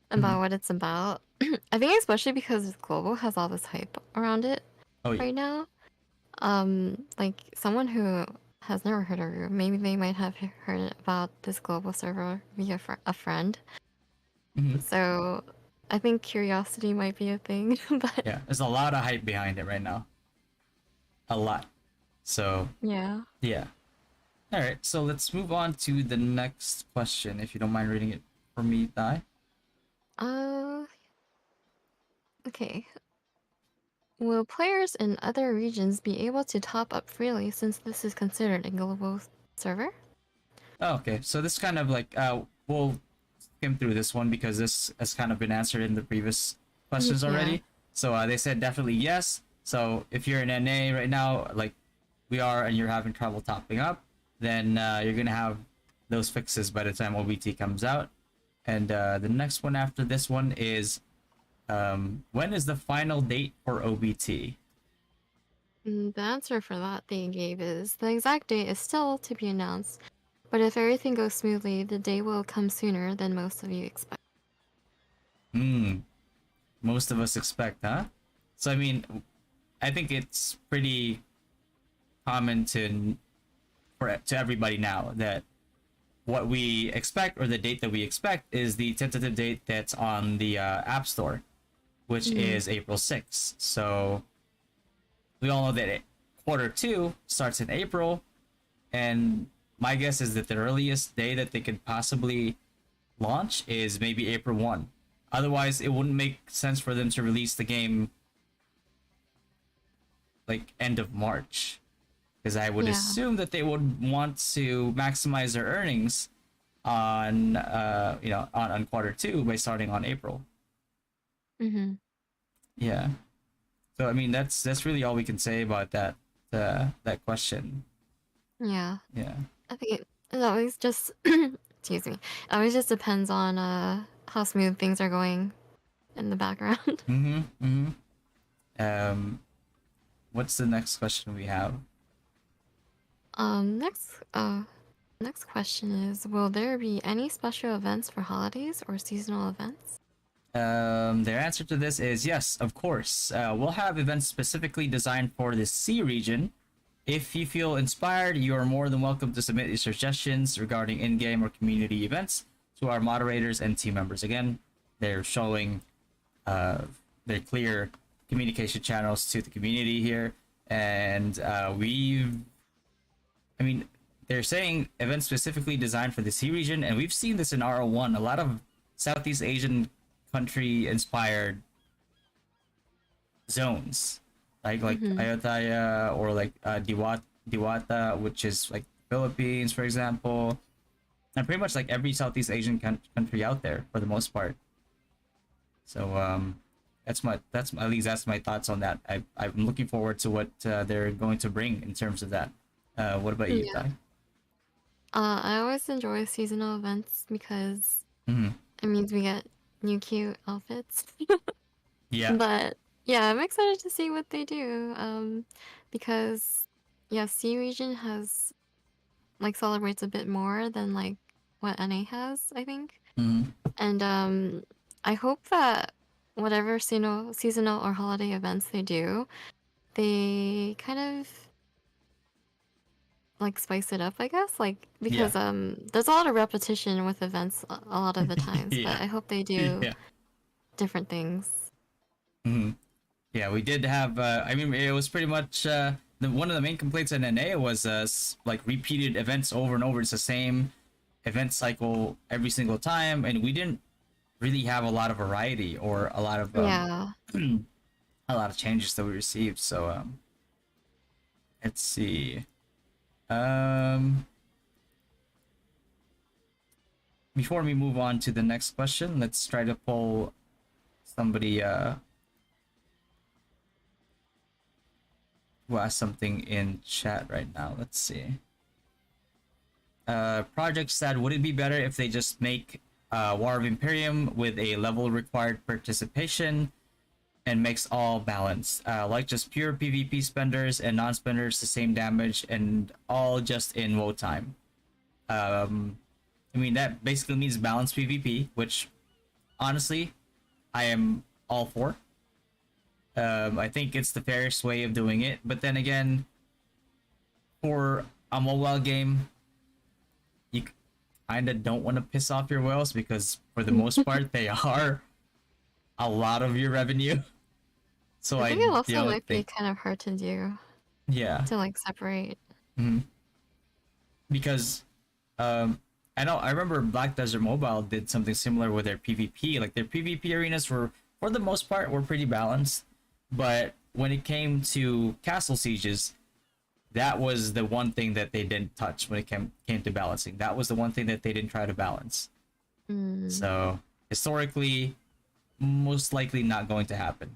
about what it's about. I think especially because Global has all this hype around it right now. Like someone who has never heard of Rue, maybe they might have heard about this global server via a friend. So I think curiosity might be a thing. But yeah, there's a lot of hype behind it right now. A lot. So yeah. All right, so let's move on to the next question, if you don't mind reading it for me, Dai. Okay. Will players in other regions be able to top up freely since this is considered a global server? Oh, okay, so this kind of like we'll skim through this one because this has kind of been answered in the previous questions already. So they said definitely yes. So if you're in NA right now, like we are, and you're having trouble topping up, then you're gonna have those fixes by the time OBT comes out. And the next one after this one is when is the final date for OBT? The answer for that they gave is the exact date is still to be announced, but if everything goes smoothly, the day will come sooner than most of you expect. Most of us expect, huh? So I mean, I think it's pretty common to everybody now that what we expect, or the date that we expect, is the tentative date that's on the App Store, which is April 6th. So we all know that quarter 2 starts in April, and my guess is that the earliest day that they could possibly launch is maybe April 1. Otherwise, it wouldn't make sense for them to release the game like end of March, because I would assume that they would want to maximize their earnings on on quarter 2 by starting on April. Yeah. So I mean that's really all we can say about that question. Yeah. Yeah. I think it always just excuse me. It always just depends on how smooth things are going in the background. What's the next question we have? Next question is, will there be any special events for holidays or seasonal events? Their answer to this is yes, of course. We'll have events specifically designed for the C region. If you feel inspired, you are more than welcome to submit your suggestions regarding in-game or community events to our moderators and team members. Again, they're showing their clear communication channels to the community here. and we've. I mean, they're saying events specifically designed for the sea region, and we've seen this in RO1. A lot of Southeast Asian country inspired zones, like Mm-hmm. Ayutthaya or like Diwata, which is like Philippines, for example, and pretty much like every Southeast Asian country out there for the most part. So that's at least that's my thoughts on that. I'm looking forward to what they're going to bring in terms of that. What about you, Yeah. Ty? I always enjoy seasonal events because Mm-hmm. it means we get new cute outfits. Yeah. But yeah, I'm excited to see what they do. Because yeah, C region has like celebrates a bit more than like what NA has, I think. Mm-hmm. And I hope that whatever seasonal or holiday events they do, they kind of like spice it up, I guess. Like Yeah. because there's a lot of repetition with events a lot of the times, but Yeah. I hope they do Yeah. different things. Mm-hmm. Yeah, we did have. I mean, it was pretty much one of the main complaints in NA was like repeated events over and over. It's the same event cycle every single time, and we didn't really have a lot of variety or Yeah. a lot of changes that we received. So let's see. Um, Before we move on to the next question, let's try to pull somebody who asked something in chat right now. Let's see. Project said, would it be better if they just make War of Imperium with a level required participation and makes all balanced, like just pure PvP spenders and non-spenders the same damage and all just in WoW time? I mean that basically means balanced PvP, which honestly I am all for. I think it's the fairest way of doing it, but then again, for a mobile game, you kind of don't want to piss off your whales because for the most part they are a lot of your revenue. So I I think it also don't might be think, kind of hard to do yeah. to like separate. Mhm. Because I know I remember Black Desert Mobile did something similar with their PvP. Like their PvP arenas were for the most part were pretty balanced, but when it came to castle sieges, that was the one thing that they didn't touch when it came to balancing. That was the one thing that they didn't try to balance. Mm. So historically, most likely not going to happen.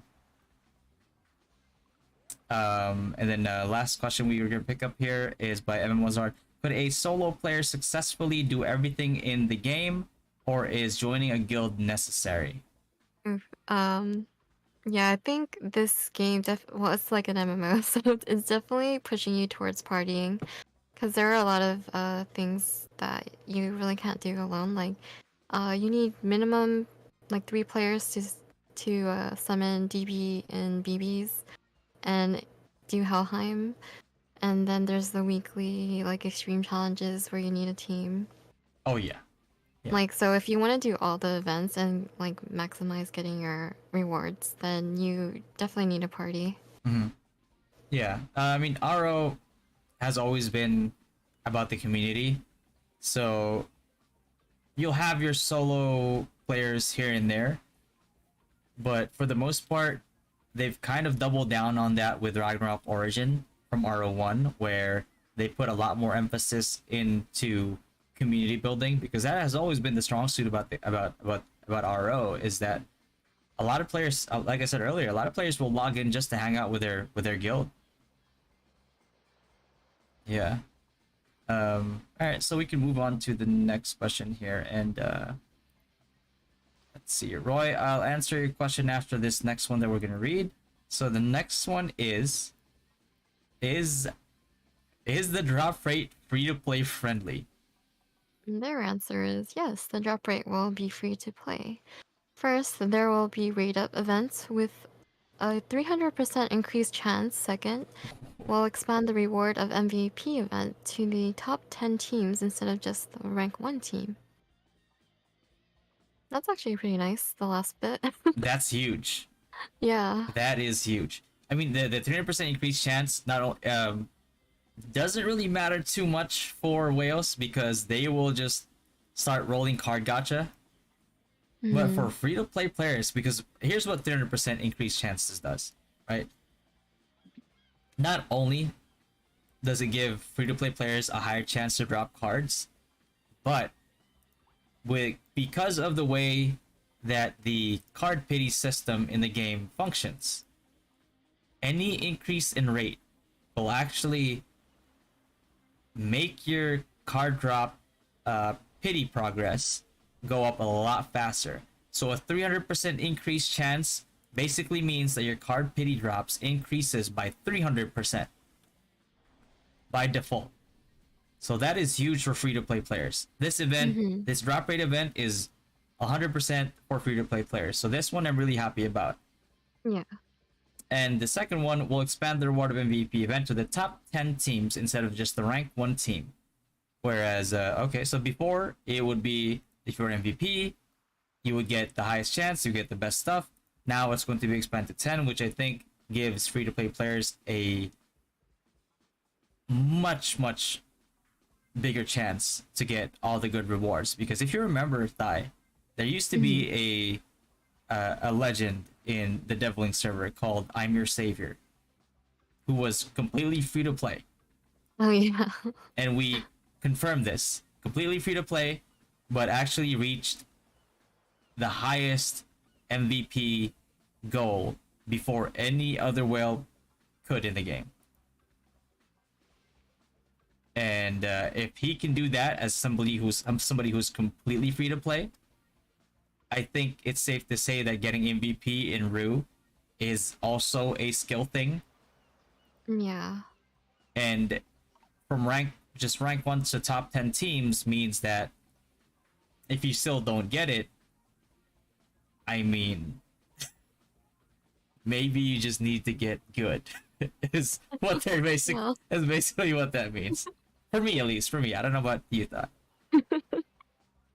And then last question we were gonna pick up here is by Evan Mozart. Could a solo player successfully do everything in the game, or is joining a guild necessary? Oof. Yeah, I think this game well, it's like an MMO, so it's definitely pushing you towards partying because there are a lot of things that you really can't do alone. Like, you need minimum like 3 players to summon DB and BBs and do Helheim. And then there's the weekly like extreme challenges where you need a team. Oh yeah, yeah. Like so if you want to do all the events and like maximize getting your rewards, then you definitely need a party. Mm-hmm. Yeah. I mean, RO has always been about the community, so you'll have your solo players here and there, but for the most part, they've kind of doubled down on that with Ragnarok Origin from RO1, where they put a lot more emphasis into community building because that has always been the strong suit about RO is that a lot of players, like I said earlier, a lot of players will log in just to hang out with their guild. Yeah. All right, so we can move on to the next question here, and let's see, Roy. I'll answer your question after this next one that we're gonna read. So the next one is is the drop rate free to play friendly? And their answer is yes, the drop rate will be free to play. First, there will be rate up events with a 300% increased chance. Second, we'll expand the reward of MVP event to the top 10 teams instead of just the rank 1 team. That's actually pretty nice, the last bit. That's huge. Yeah. That is huge. I mean, the 300% increased chance doesn't really matter too much for whales because they will just start rolling card gacha. But Mm-hmm. for free to play players, because here's what 300% increased chances does, right? Not only does it give free to play players a higher chance to drop cards, but because of the way that the card pity system in the game functions, any increase in rate will actually make your card drop pity progress go up a lot faster. So a 300% increase chance basically means that your card pity drops increases by 300% by default. So that is huge for free to play players. This event, Mm-hmm. this drop rate event is 100% for free to play players. So this one I'm really happy about. Yeah. And the second one will expand the reward of MVP event to the top 10 teams instead of just the rank 1 team. Whereas, okay, so before it would be if you're MVP, you would get the highest chance, you get the best stuff. Now it's going to be expanded to 10, which I think gives free to play players a much bigger chance to get all the good rewards. Because if you remember, Thai, there used to Mm-hmm. be a legend in the Deviling server called I'm Your Savior, who was completely free to play. Oh yeah. And we confirmed this completely free to play, but actually reached the highest MVP goal before any other whale could in the game. And if he can do that as somebody who's completely free to play, I think it's safe to say that getting MVP in Rue is also a skill thing. Yeah. And from rank 1 to top 10 teams means that if you still don't get it, I mean, maybe you just need to get good. is what they're basic Well, is basically what that means. For me, at least. For me, I don't know about you thought.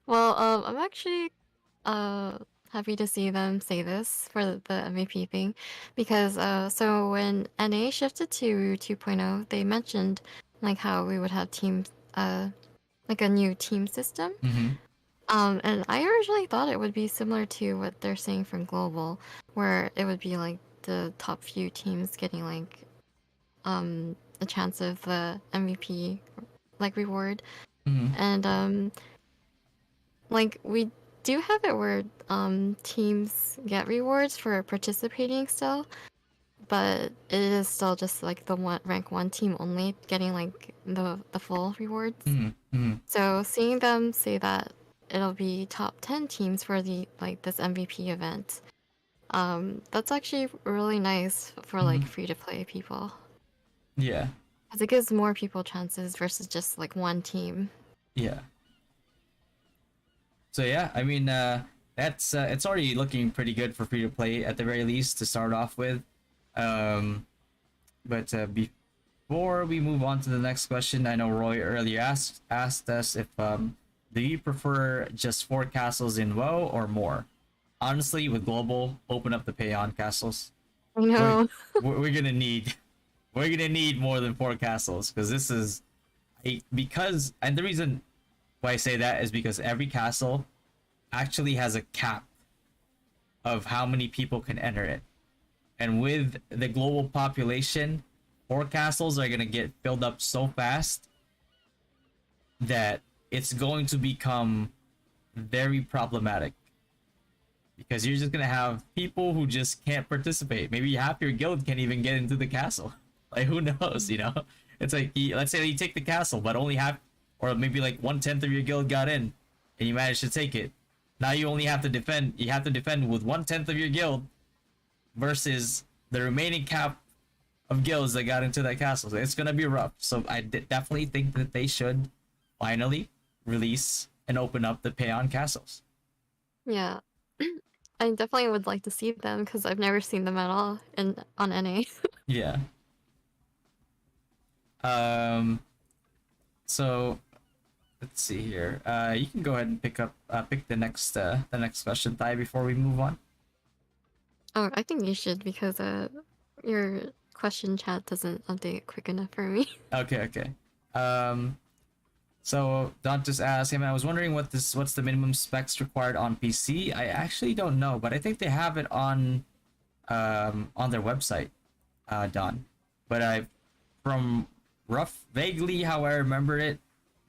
I'm actually uh happy to see them say this for the MVP thing because so when NA shifted to 2.0, they mentioned like how we would have teams like a new team system. Mm-hmm. And I originally thought it would be similar to what they're saying from Global, where it would be like the top few teams getting like a chance of the MVP like reward. Mm-hmm. And like we do have it where teams get rewards for participating still, but it is still just like the one rank 1 team only getting like the full rewards. Mm-hmm. Mm-hmm. So seeing them say that it'll be top 10 teams for the like this MVP event, that's actually really nice for like Mm-hmm. free to play people. Yeah. Because it gives more people chances versus just like one team. Yeah. So yeah, I mean, that's it's already looking pretty good for free to play at the very least to start off with. Um, but before we move on to the next question, I know Roy earlier asked us if do you prefer just 4 castles in WoW or more? Honestly, with global, open up the pay on castles. I We're know. we're gonna need more than 4 castles because this is because and the reason why I say that is because every castle actually has a cap of how many people can enter it. And with the global population, 4 castles are gonna get filled up so fast that it's going to become very problematic because you're just gonna have people who just can't participate. Maybe half your guild can't even get into the castle. Like who knows, you know? It's like let's say you take the castle, but only half, or maybe like 1/10 of your guild got in, and you managed to take it. Now you only have to defend. You have to defend with 1/10 of your guild versus the remaining cap of guilds that got into that castle. So it's gonna be rough. So I definitely think that they should finally release and open up the pay on castles. Yeah. I definitely would like to see them because I've never seen them at all in on NA. Yeah. Um. So let's see here. You can go ahead and pick the next question, Thai, before we move on. Oh, I think you should because Your question chat doesn't update quick enough for me. Okay, okay. So Don just asked him. I was wondering what's the minimum specs required on PC. I actually don't know, but I think they have it on their website, Don. But from vaguely how I remember it,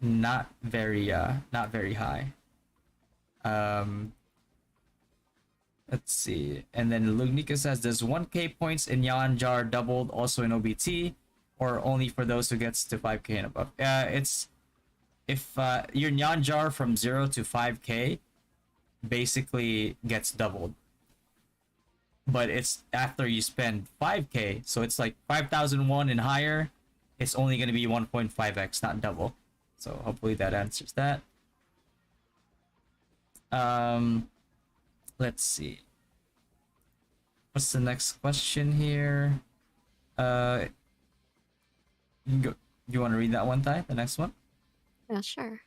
not very high. Um, let's see. And then Lugnika says, does 1K points in Yan Jar doubled also in OBT, or only for those who gets to 5K and above? It's if your Nyan Jar from 0 to 5K basically gets doubled. But it's after you spend 5K, so it's like 5,001 and higher, it's only going to be 1.5x, not double. So hopefully that answers that. Let's see. What's the next question here? You can go. You want to read that one, Ty? The next one? Yeah, sure.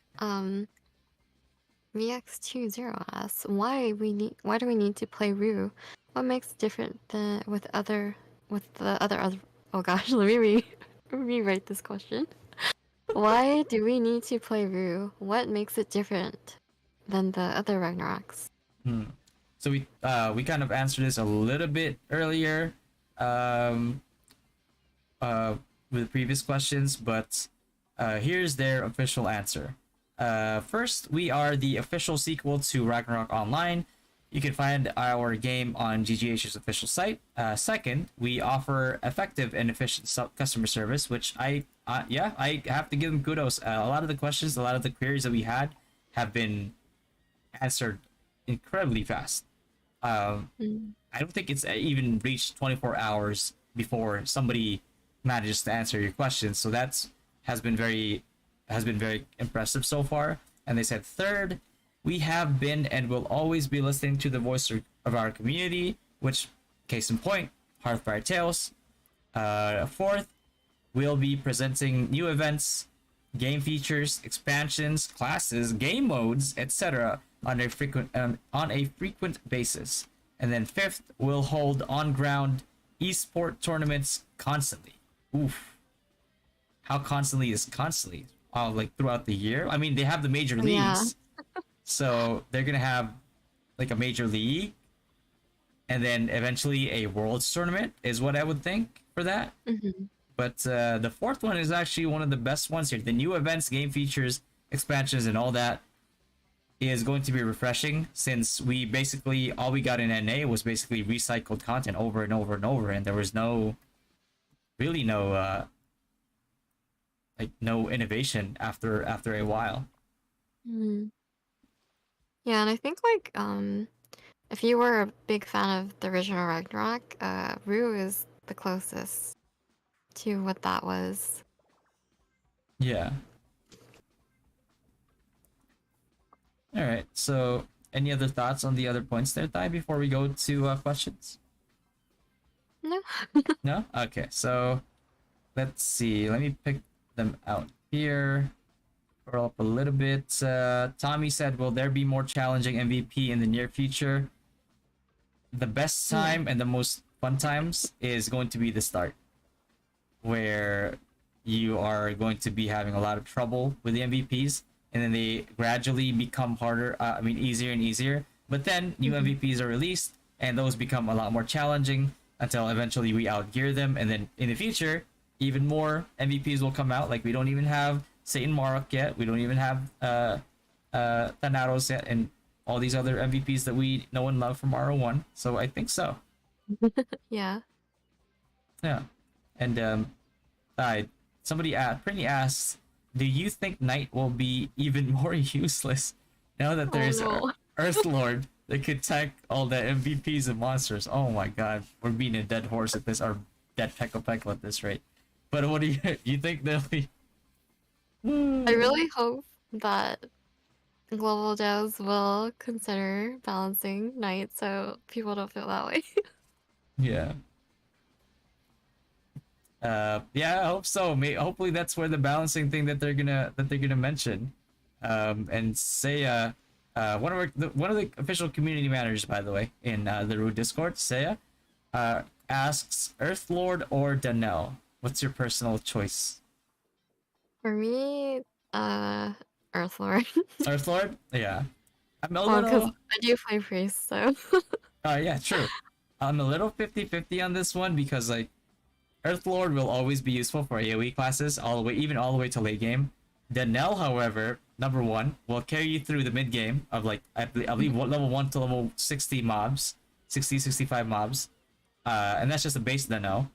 VX20 asks, why do we need to play Rue? What makes it different than with the other oh gosh, let me rewrite this question. Why do we need to play Rue? What makes it different than the other Ragnaroks? So we kind of answered this a little bit earlier with the previous questions, but here's their official answer. First, we are the official sequel to Ragnarok Online. You can find our game on GGH's official site. Second, we offer effective and efficient customer service, which I have to give them kudos. A lot of the questions, a lot of the queries that we had have been answered incredibly fast. I don't think it's even reached 24 hours before somebody manages to answer your questions. So has been very impressive so far. And they said third, we have been and will always be listening to the voice of our community, which, case in point, Hearthfire Tales. Fourth, we'll be presenting new events, game features, expansions, classes, game modes, etc. on a frequent basis. And then fifth, we'll hold on-ground esport tournaments constantly. Oof. How constantly is constantly? Oh, like throughout the year? I mean, they have the major leagues. Yeah. So they're going to have like a major league and then eventually a worlds tournament is what I would think for that. Mm-hmm. But the fourth one is actually one of the best ones here. The new events, game features, expansions, and all that is going to be refreshing since we basically, all we got in NA was basically recycled content over and over and over, and there was no innovation after a while. Mm-hmm. Yeah, and I think like if you were a big fan of the original Ragnarok, Rue is the closest to what that was. Yeah. All right. So, any other thoughts on the other points there, Ty, before we go to questions? No. No? Okay. So, let's see. Let me pick them out here. Scroll up a little bit. Tommy said, will there be more challenging MVP in the near future? The best time and the most fun times is going to be the start, where you are going to be having a lot of trouble with the MVPs, and then they gradually become harder, easier and easier. But then new MVPs are released, and those become a lot more challenging until eventually we outgear them, and then in the future, even more MVPs will come out. Like, we don't even have Satan Marok yet, we don't even have Thanatos yet, and all these other MVPs that we know and love from RO1. So I think so. Yeah. Yeah. And somebody Pretty asks, do you think Knight will be even more useless now that there's Earth Lord that could tank all the MVPs and monsters? Oh my god, we're being a dead horse at this, or dead Pekka at this rate. But what do you think they'll be? I really hope that global devs will consider balancing Knight so people don't feel that way. Yeah. Yeah, I hope so. Hopefully that's where the balancing thing that they're gonna mention. And Seiya, one of the official community managers, by the way, in the Rude Discord, Seiya, asks Earthlord or Danelle. What's your personal choice? For me, Earthlord. Earthlord? Yeah. I'm a Well, because little. I do play priest, so. Yeah, true. I'm a little 50-50 on this one because, like, Earthlord will always be useful for AoE classes, all the way, even all the way to late game. Danelle, however, number one, will carry you through the mid game of, like, I believe level 1 to level 60 mobs, 65 mobs. And that's just a base Danelle.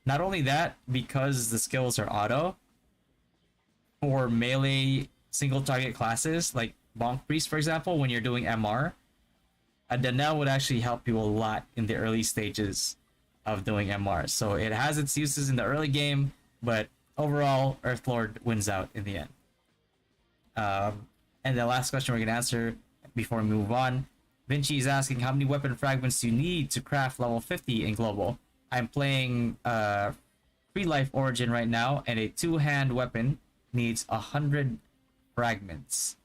Not only that, because the skills are auto, for melee single target classes, like Bonk Priest, for example, when you're doing MR, a Danelle would actually help you a lot in the early stages of doing MR. So it has its uses in the early game, but overall, Earthlord wins out in the end. And the last question we're going to answer before we move on, Vinci is asking how many weapon fragments do you need to craft level 50 in global? I'm playing Free Life Origin right now, and a two-hand weapon needs 100 fragments.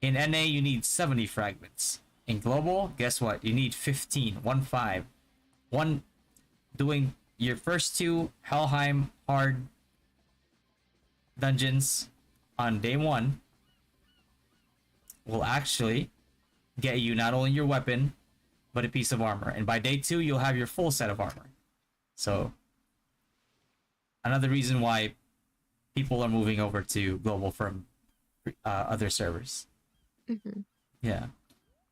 In NA, you need 70 fragments. In global, guess what? You need 15, 1-5. One, doing your first two Helheim hard dungeons on day one will actually get you not only your weapon, but a piece of armor. And by day two, you'll have your full set of armor. So, another reason why people are moving over to global from other servers. Mm-hmm. Yeah.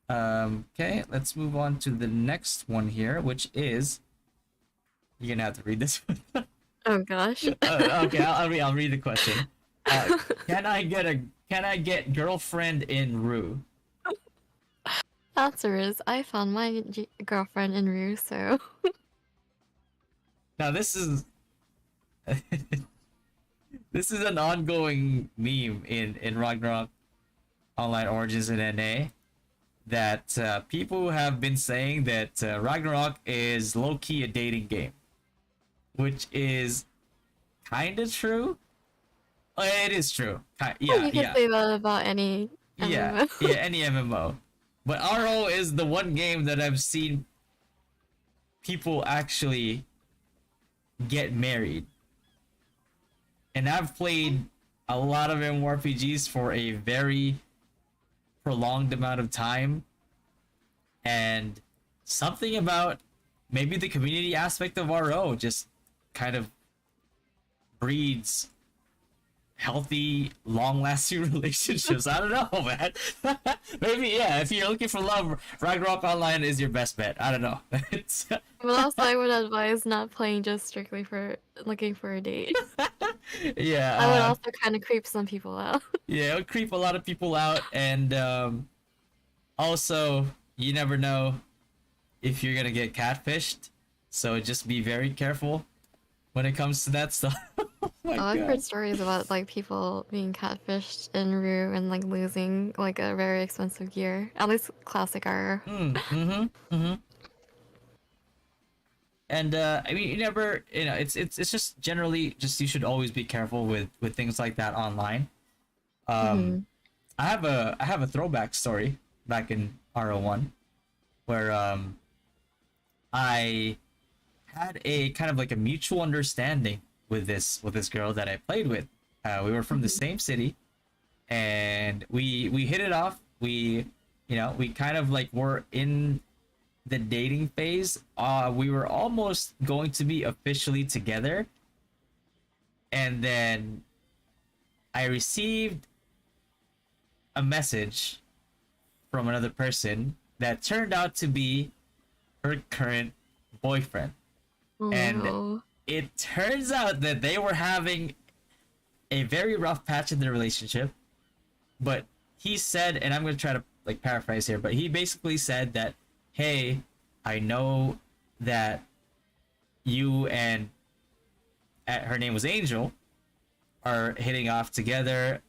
Okay, let's move on to the next one here, which is you're gonna have to read this one. Oh gosh. Okay, I'll read the question. Can I get girlfriend in Rue? Answer is I found my girlfriend in Rue, so. Now this is this is an ongoing meme in Ragnarok Online Origins in NA that people have been saying that Ragnarok is low-key a dating game, which is kind of true. It is true. Yeah, You can say that about any yeah, MMO. yeah, any MMO. But RO is the one game that I've seen people actually get married. And I've played a lot of MMORPGs for a very prolonged amount of time. And something about maybe the community aspect of RO just kind of breeds healthy, long-lasting relationships. I don't know, man. Maybe, yeah, if you're looking for love, Ragnarok Online is your best bet. I don't know. But also, I would advise not playing just strictly for looking for a date. Yeah. I would also kind of creep some people out. Yeah, it would creep a lot of people out, and also, you never know if you're gonna get catfished, so just be very careful when it comes to that stuff. Oh my I've God. heard stories about like people being catfished in Rue and like losing like a very expensive gear, at least classic R. And I mean, it's just generally just you should always be careful with things like that online. Mm-hmm. I have a throwback story back in RO1 where I had a kind of like a mutual understanding with this girl that I played with. We were from the same city, and we hit it off. We kind of like were in the dating phase. We were almost going to be officially together, and then I received a message from another person that turned out to be her current boyfriend. Oh, And no. it turns out that they were having a very rough patch in their relationship. But he said, and I'm going to try to like paraphrase here, but he basically said that, hey, I know that you and her name was Angel are hitting off together,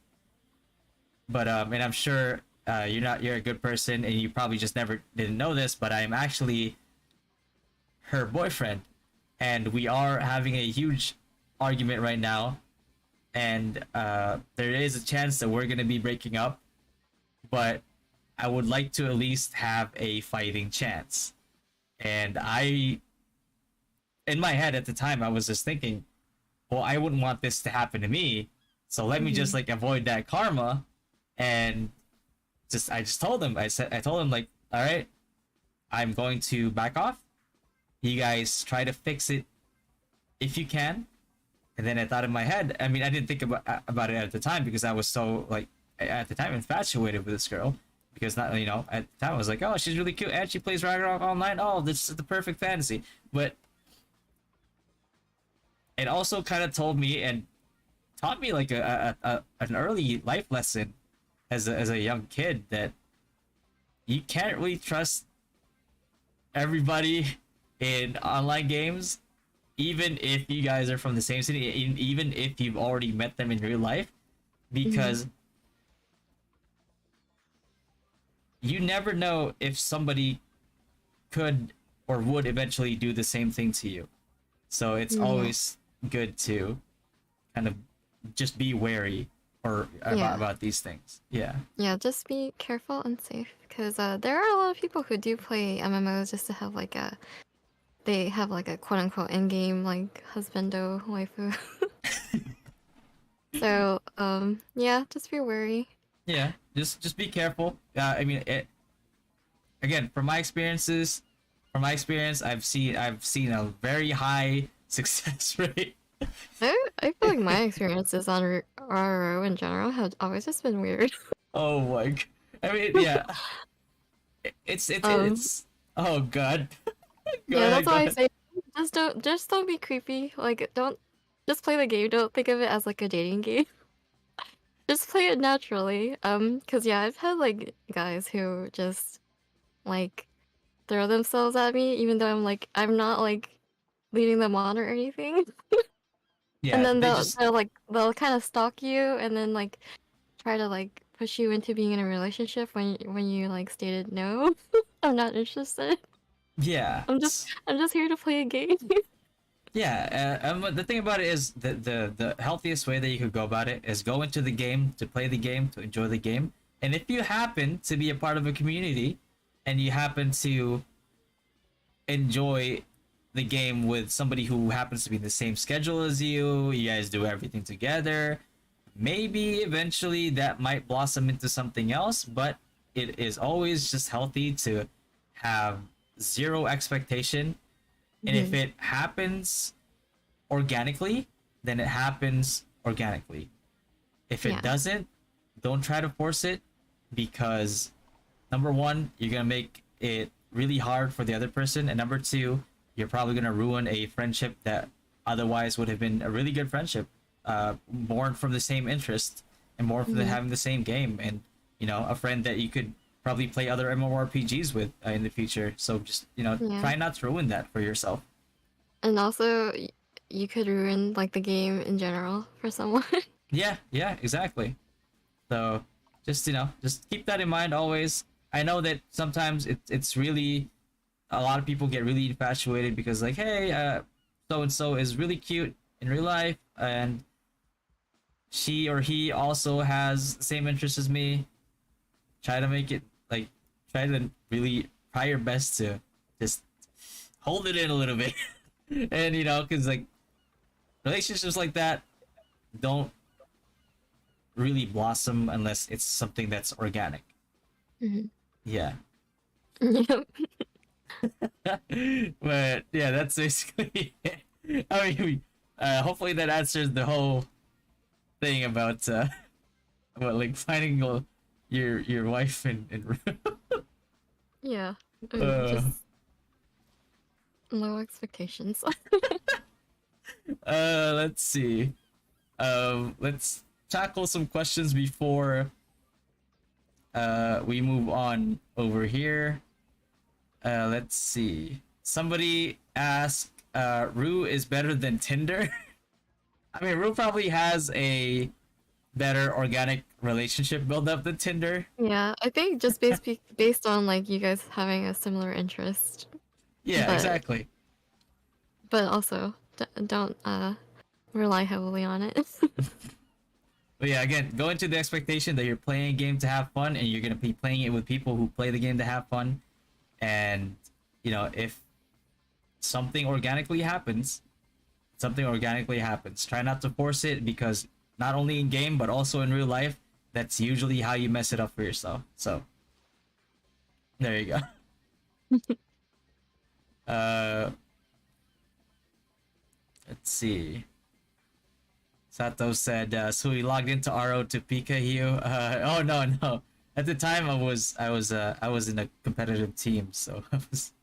but and I'm sure you're a good person and you probably just never didn't know this, but I'm actually her boyfriend, and we are having a huge argument right now, and there is a chance that we're gonna be breaking up, but I would like to at least have a fighting chance. And I in my head at the time, I was just thinking, well, I wouldn't want this to happen to me, so let me just Mhm. like avoid that karma, and I just told him, I told him like, all right, I'm going to back off. You guys try to fix it if you can. And then I thought in my head, I mean, I didn't think about it at the time because I was so like at the time infatuated with this girl, because not, you know, at the time I was like, oh, she's really cute and she plays Ragnarok online. Oh, this is the perfect fantasy. But it also kind of told me and taught me like an early life lesson as a young kid that you can't really trust everybody in online games, even if you guys are from the same city, even if you've already met them in real life, Mhm. because you never know if somebody could or would eventually do the same thing to you. So it's Yeah. always good to kind of just be wary or Yeah. about these things. Yeah. Yeah, just be careful and safe because there are a lot of people who do play MMOs just to have like a they have like a quote unquote end game like husbando waifu. So yeah, just be wary. Yeah. Just be careful. I mean, again, from my experiences, I've seen a very high success rate. I feel like my experiences on RRO in general have always just been weird. Oh my! I mean, yeah, Um it's. Oh god. Go yeah, that's ahead. Go why I ahead. say just don't be creepy. Like don't just play the game. Don't think of it as like a dating game. Just play it naturally. Cause yeah, I've had like guys who just like throw themselves at me even though I'm not like leading them on or anything. And Yeah, then they just. they'll kind of stalk you and then like try to like push you into being in a relationship when you like stated no. I'm not interested. Yeah. I'm just here to play a game. Yeah, the thing about it is the healthiest way that you could go about it is go into the game to play the game to enjoy the game, and if you happen to be a part of a community, and you happen to enjoy the game with somebody who happens to be in the same schedule as you guys do everything together, maybe eventually that might blossom into something else, but it is always just healthy to have zero expectation, and if Mhm. it happens organically, then it happens organically. If it Yeah. doesn't, don't try to force it, because number one, you're gonna make it really hard for the other person, and number two, you're probably gonna ruin a friendship that otherwise would have been a really good friendship, born from the same interest and born from Mhm. having the same game, and you know, a friend that you could probably play other MMORPGs with in the future. So just, you know, Yeah. try not to ruin that for yourself. And also you could ruin like the game in general for someone. Yeah, yeah, exactly. So just, you know, just keep that in mind always. I know that sometimes it's really, a lot of people get really infatuated because like, hey, so and so is really cute in real life, and she or he also has the same interests as me. Try to make it like, try to really try your best to just hold it in a little bit, and you know, because like relationships like that don't really blossom unless it's something that's organic. Mhm. Yeah. Yep. But yeah, that's basically it. I mean, hopefully that answers the whole thing about like finding your wife and Yeah. uh Just low expectations. let's see. Let's tackle some questions before we move on over here. Let's see. Somebody asked, Rue is better than Tinder. I mean, Rue probably has a better organic relationship build up than Tinder. Yeah, I think just based on like you guys having a similar interest, Yeah, but exactly. also don't rely heavily on it. But yeah, again, go into the expectation that you're playing a game to have fun, and you're gonna be playing it with people who play the game to have fun. And you know, if something organically happens. Something organically happens. Try not to force it because not only in game but also in real life, that's usually how you mess it up for yourself. So there you go. Uh, let's see. Sato said, so he logged into RO to Pika Hugh. Oh no, no. At the time, I was in a competitive team, so I was.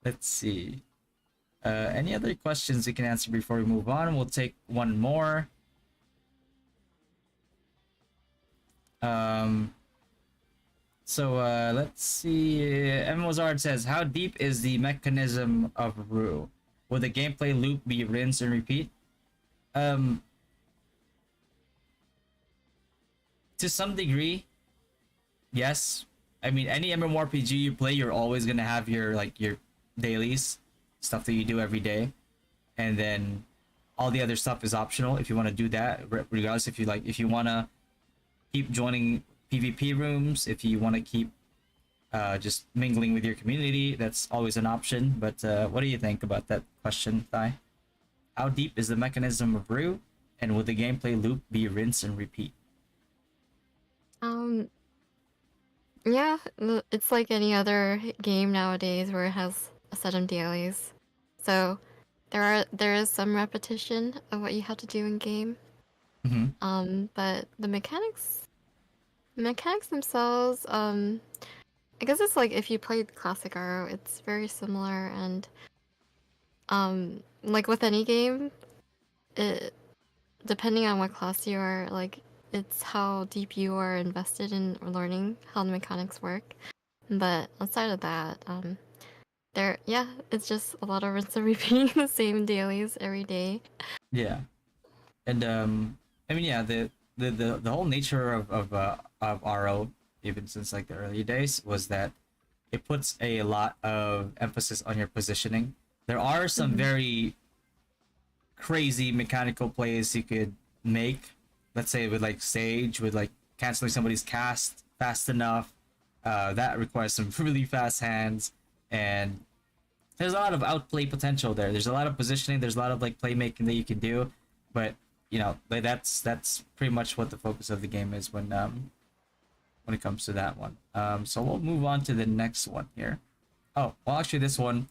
Let's see. Any other questions you can answer before we move on? We'll take one more. Um. Let's see. Mozart says, "How deep is the mechanism of Rue? Will the gameplay loop be rinse and repeat?" Um, to some degree, yes. I mean, any MMORPG you play, you're always gonna have your like your dailies, stuff that you do every day, and then all the other stuff is optional if you want to do that. Regardless, if you like, if you want to keep joining PvP rooms, if you want to keep just mingling with your community, that's always an option. But what do you think about that question, Thai? How deep is the mechanism of Rue, and will the gameplay loop be rinse and repeat? Um, yeah, it's like any other game nowadays where it has a set of dailies. So there is some repetition of what you have to do in game. Mm-hmm. But the mechanics themselves, I guess it's like if you played classic RO, it's very similar and like with any game, it depending on what class you are, like it's how deep you are invested in learning how the mechanics work. But outside of that, yeah, it's just a lot of rinse and repeating the same dailies every day. Yeah, and I mean, yeah, the whole nature of RO, even since like the early days, was that it puts a lot of emphasis on your positioning. There are some Mhm. very crazy mechanical plays you could make. Let's say with like Sage, with like canceling somebody's cast fast enough. That requires some really fast hands, and there's a lot of outplay potential there. There's a lot of positioning. There's a lot of like playmaking that you can do, but you know like that's pretty much what the focus of the game is when it comes to that one. So we'll move on to the next one here. Oh, well, actually, this one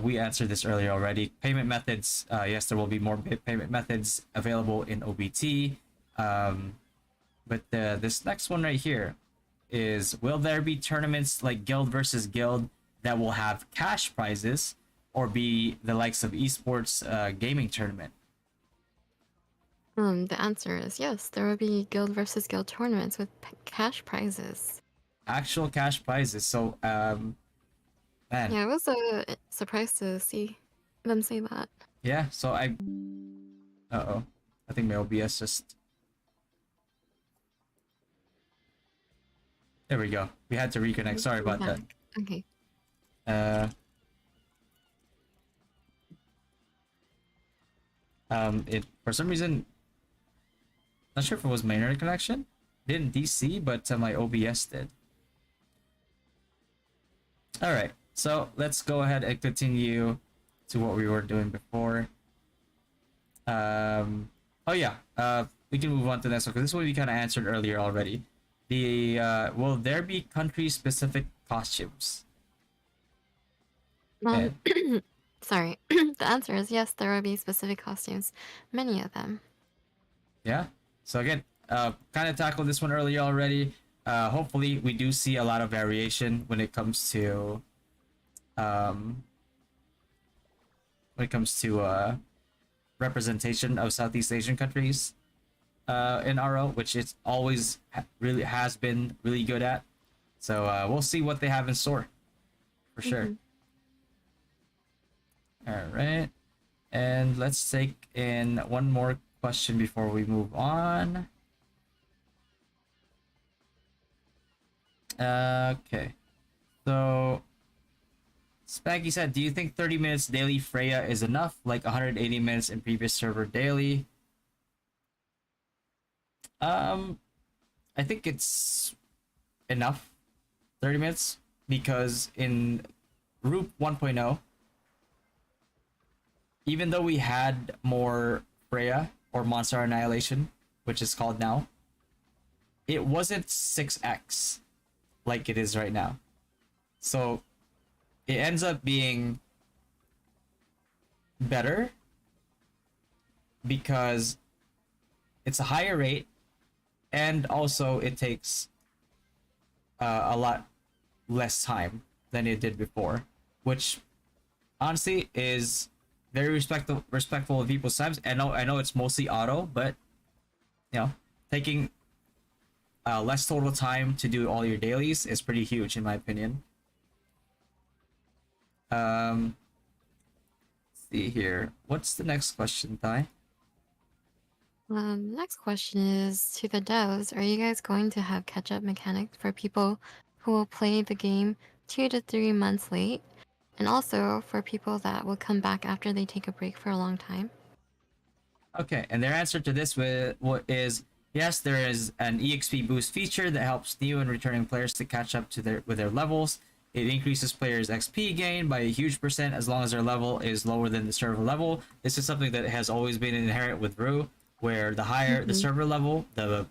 we answered this earlier already. Payment methods. Yes, there will be more payment methods available in OBT. But this next one right here is: will there be tournaments like Guild versus Guild that will have cash prizes, or be the likes of esports gaming tournament? The answer is yes. There will be guild versus guild tournaments with cash prizes. Actual cash prizes. So, man, Yeah, I was surprised to see them say that. yeah. So I, oh, I think my OBS just. There we go. We had to reconnect. Sorry I'm about that. back. Okay. Uh, it for some reason, not sure if it was my internet connection. Didn't DC, but my OBS did. All right, so let's go ahead and continue to what we were doing before. Oh yeah, we can move on to the next one because this one we kind of answered earlier already. The will there be country-specific costumes? Um, And sorry. The answer is yes, there will be specific costumes, many of them. yeah, so again, kind of tackled this one earlier already. Hopefully, we do see a lot of variation um, when it comes to representation of Southeast Asian countries in RO, which it always really has been really good at. So we'll see what they have in store for sure. Hmm. All right, and let's take in one more question before we move on. Okay, so Spanky said, "Do you think 30 minutes daily Freya is enough, like 180 minutes in previous server daily?" Um, I think it's enough, 30 minutes, because in Roop 1.0, even though we had more Freya or Monster Annihilation, which is called now, it wasn't 6x like it is right now. So it ends up being better because it's a higher rate and also it takes a lot less time than it did before, which honestly is very respectful of people's times. I know it's mostly auto, but you know, taking less total time to do all your dailies is pretty huge in my opinion. Let's see here. What's the next question, Ty? Next question is to the devs. Are you guys going to have catch-up mechanics for people who will play the game 2 to 3 months late? And also for people that will come back after they take a break for a long time? Okay, and their answer to this what is yes, there is an EXP boost feature that helps new and returning players to catch up to their levels. It increases players' XP gain by a huge percent as long as their level is lower than the server level. This is something that has always been inherent with Ru, where the higher the server level, the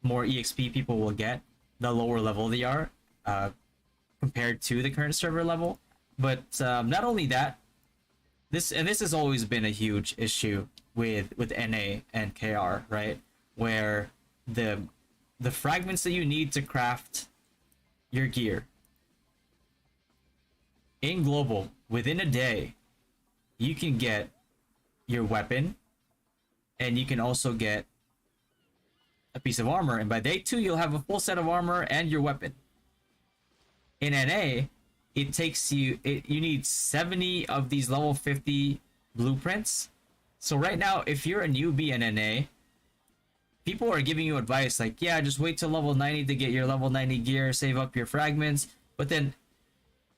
more EXP people will get, the lower level they are compared to the current server level. But not only that, this has always been a huge issue with NA and KR, right? Where the fragments that you need to craft your gear in global within a day, you can get your weapon and you can also get a piece of armor, and by day 2 you'll have a full set of armor and your weapon. In NA, it takes you you need 70 of these level 50 blueprints. So right now, if you're a newbie in NA, people are giving you advice like, yeah, just wait till level 90 to get your level 90 gear, save up your fragments. But then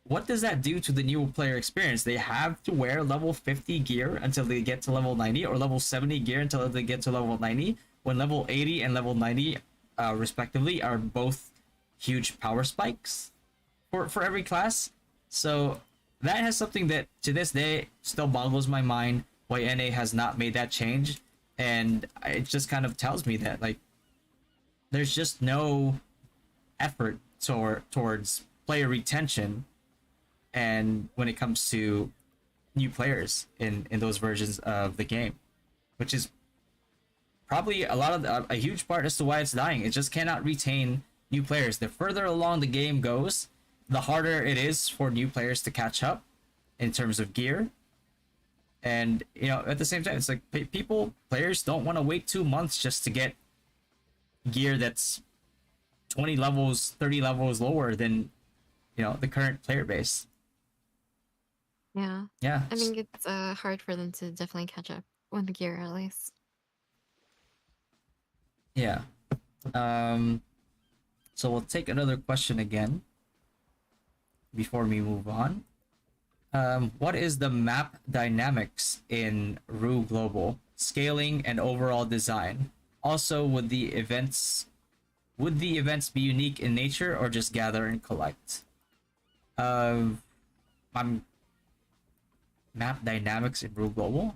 what does that do to the new player experience? They have to wear level 50 gear until they get to level 90, or level 70 gear until they get to level 90, when level 80 and level 90 respectively are both huge power spikes for every class. So that has something that to this day still boggles my mind why NA has not made that change, and it just kind of tells me that like there's just no effort towards player retention, and when it comes to new players in those versions of the game, which is probably a huge part as to why it's dying. It just cannot retain new players. The further along the game goes, the harder it is for new players to catch up in terms of gear. And you know, at the same time, it's like players don't want to wait 2 months just to get gear that's 20 levels, 30 levels lower than the current player base. Yeah. Yeah. I think it's hard for them to definitely catch up with the gear at least. Yeah. So we'll take another question again before we move on. What is the map dynamics in Ru Global, scaling and overall design? Also, would the events be unique in nature or just gather and collect? I'm map dynamics in Ru Global.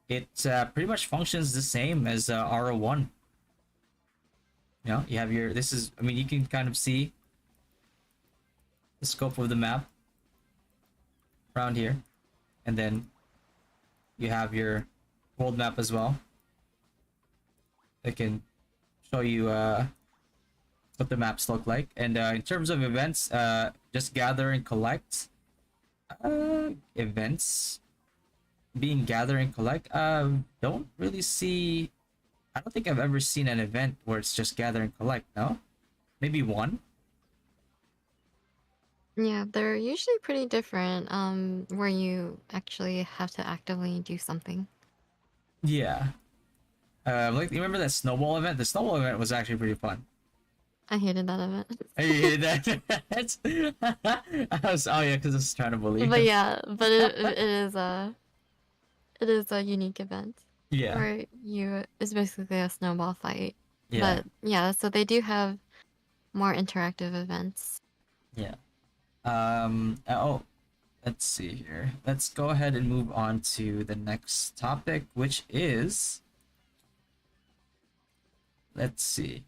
It pretty much functions the same as RO1. You have your, this is, I mean, you can kind of see the scope of the map around here, and then you have your world map as well. It can show you what the maps look like, and in terms of events, just gather and collect. Events being gather and collect, don't really see. I don't think I've ever seen an event where it's just gather and collect. No, maybe one. Yeah, they're usually pretty different, where you actually have to actively do something. Yeah. Like, you remember that snowball event? The snowball event was actually pretty fun. I hated that event. Oh, you hated that? Oh yeah, because I was trying to bully But him. yeah, but it is a unique event Yeah. where it's basically a snowball fight. Yeah. But yeah, so they do have more interactive events. Yeah. Oh, let's see here. Let's go ahead and move on to the next topic, which is, let's see.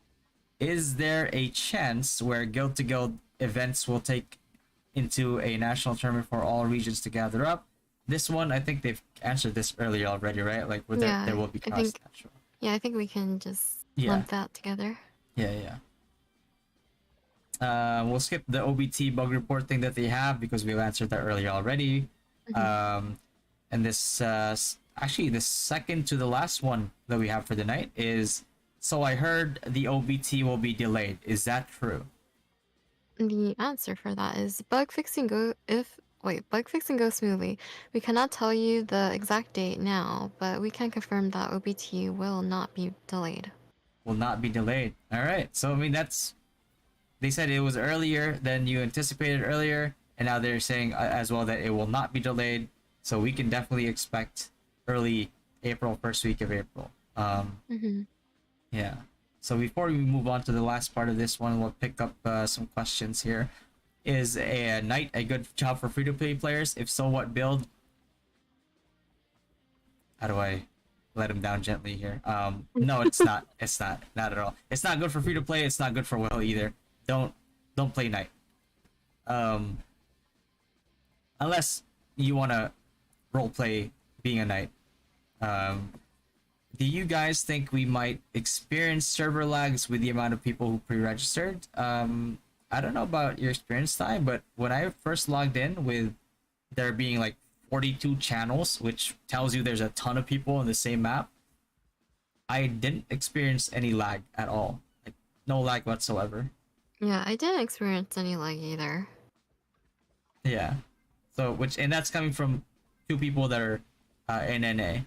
Is there a chance where Guild to Guild events will take into a national tournament for all regions to gather up? This one, I think they've answered this earlier already, right? Like, where there Yeah, will be I cross think. national. Yeah, I think we can just Yeah, lump that together. yeah. We'll skip the OBT bug report thing that they have because we've answered that earlier already. Hmm. Um, and this, actually, the second to the last one that we have for the night is, so I heard the OBT will be delayed. Is that true? The answer for that is bug fixing goes smoothly. We cannot tell you the exact date now, but we can confirm that OBT will not be delayed. Will not be delayed. All right. So I mean, that's, they said it was earlier than you anticipated earlier, and now they're saying as well that it will not be delayed. So we can definitely expect early April, first week of April. Hmm. Yeah. So before we move on to the last part of this one, we'll pick up some questions here. Is a night a good job for free-to-play players? If so, what build? How do I let him down gently here? No, it's not. It's not at all. It's not good for free-to-play. It's not good for well either. Don't don't play night. Um, unless you want to role play being a knight. Um, do you guys think we might experience server lags with the amount of people who pre-registered? I don't know about your experience time, but when I first logged in with there being like 42 channels, which tells you there's a ton of people on the same map, I didn't experience any lag at all. Like no lag whatsoever. Yeah, I didn't experience any lag either. Yeah. So which, and that's coming from two people that are in NA.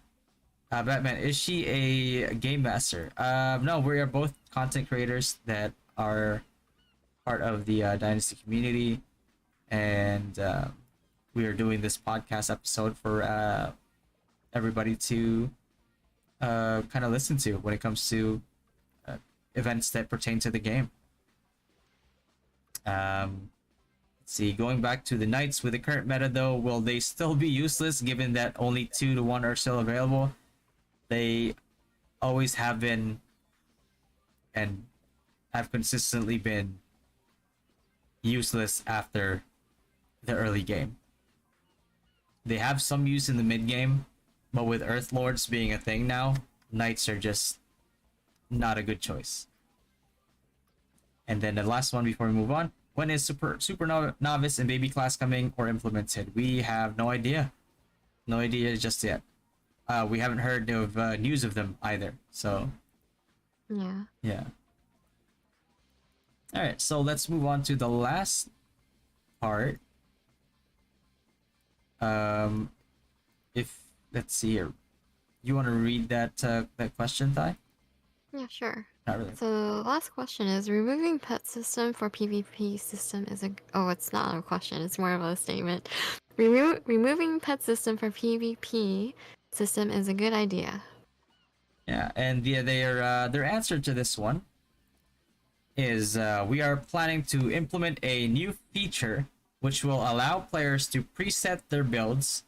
Batman, is she a game master? No, we are both content creators that are part of the Dynasty community, and we are doing this podcast episode for everybody to kind of listen to when it comes to events that pertain to the game. Let's see, going back to the knights with the current meta though, will they still be useless given that only 2 to 1 are still available? They always have been and have consistently been useless after the early game. They have some use in the mid game, but with Earth Lords being a thing now, knights are just not a good choice. And then the last one before we move on, when is super novice and baby class coming or implemented? We have no idea. No idea just yet. We haven't heard of news of them either. So Yeah. yeah. All right, so let's move on to the last part. If let's see here, you want to read that question, Ty? Yeah, sure. Not really. So the last question is removing pet system for PvP system is a oh it's not a question, it's more of a statement. Removing pet system for PvP system is a good idea. Yeah, and their answer to this one is we are planning to implement a new feature which will allow players to preset their builds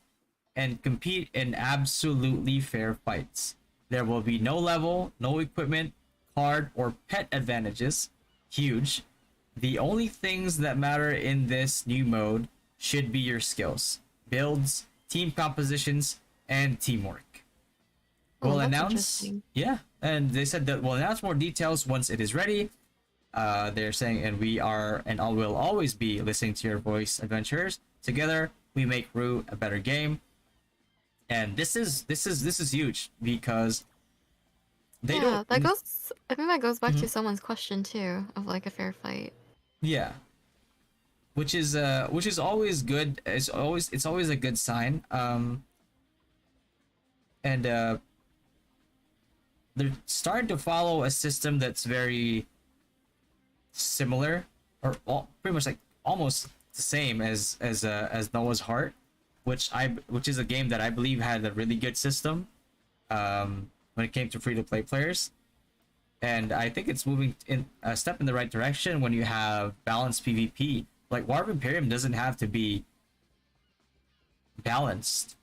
and compete in absolutely fair fights. There will be no level, no equipment, card, or pet advantages. Huge. The only things that matter in this new mode should be your skills, builds, team compositions, and teamwork. Oh, We'll that's announce, interesting. yeah, and they said that we'll announce more details once it is ready. They're saying, and we are, and all will always be listening to your voice, adventurers. Together, we make Rue a better game. And this is huge because they Yeah, don't. that goes I think that goes back to Mhm. someone's question too, of like a fair fight. Yeah, which is always good. It's always a good sign. And they're starting to follow a system that's very similar, or pretty much like almost the same as Noah's Heart, which is a game that I believe had a really good system when it came to free to play players, and I think it's moving in a step in the right direction when you have balanced PvP. Like War of Imperium doesn't have to be balanced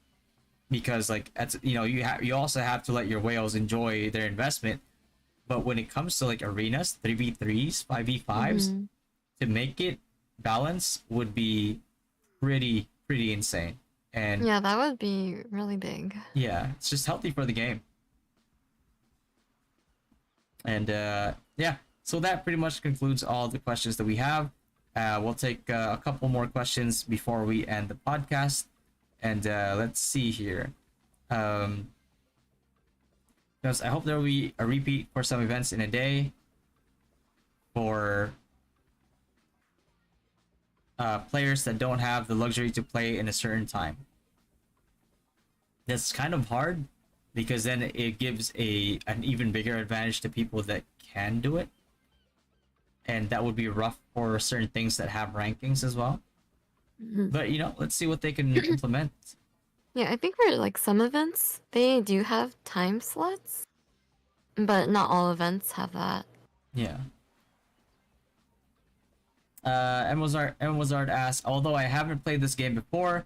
because like you also have to let your whales enjoy their investment. But when it comes to like arenas, 3v3s, 5v5s, Mm-hmm. to make it balanced would be pretty insane. And Yeah, that would be really big. yeah, it's just healthy for the game. And yeah, so that pretty much concludes all the questions that we have. We'll take a couple more questions before we end the podcast. And let's see here. Um, because I hope there will be a repeat for some events in a day for players that don't have the luxury to play in a certain time. That's kind of hard because then it gives an even bigger advantage to people that can do it, and that would be rough for certain things that have rankings as well. Mhm. But let's see what they can implement. Yeah, I think for like some events, they do have time slots, but not all events have that. Yeah. Emwazard asks, although I haven't played this game before,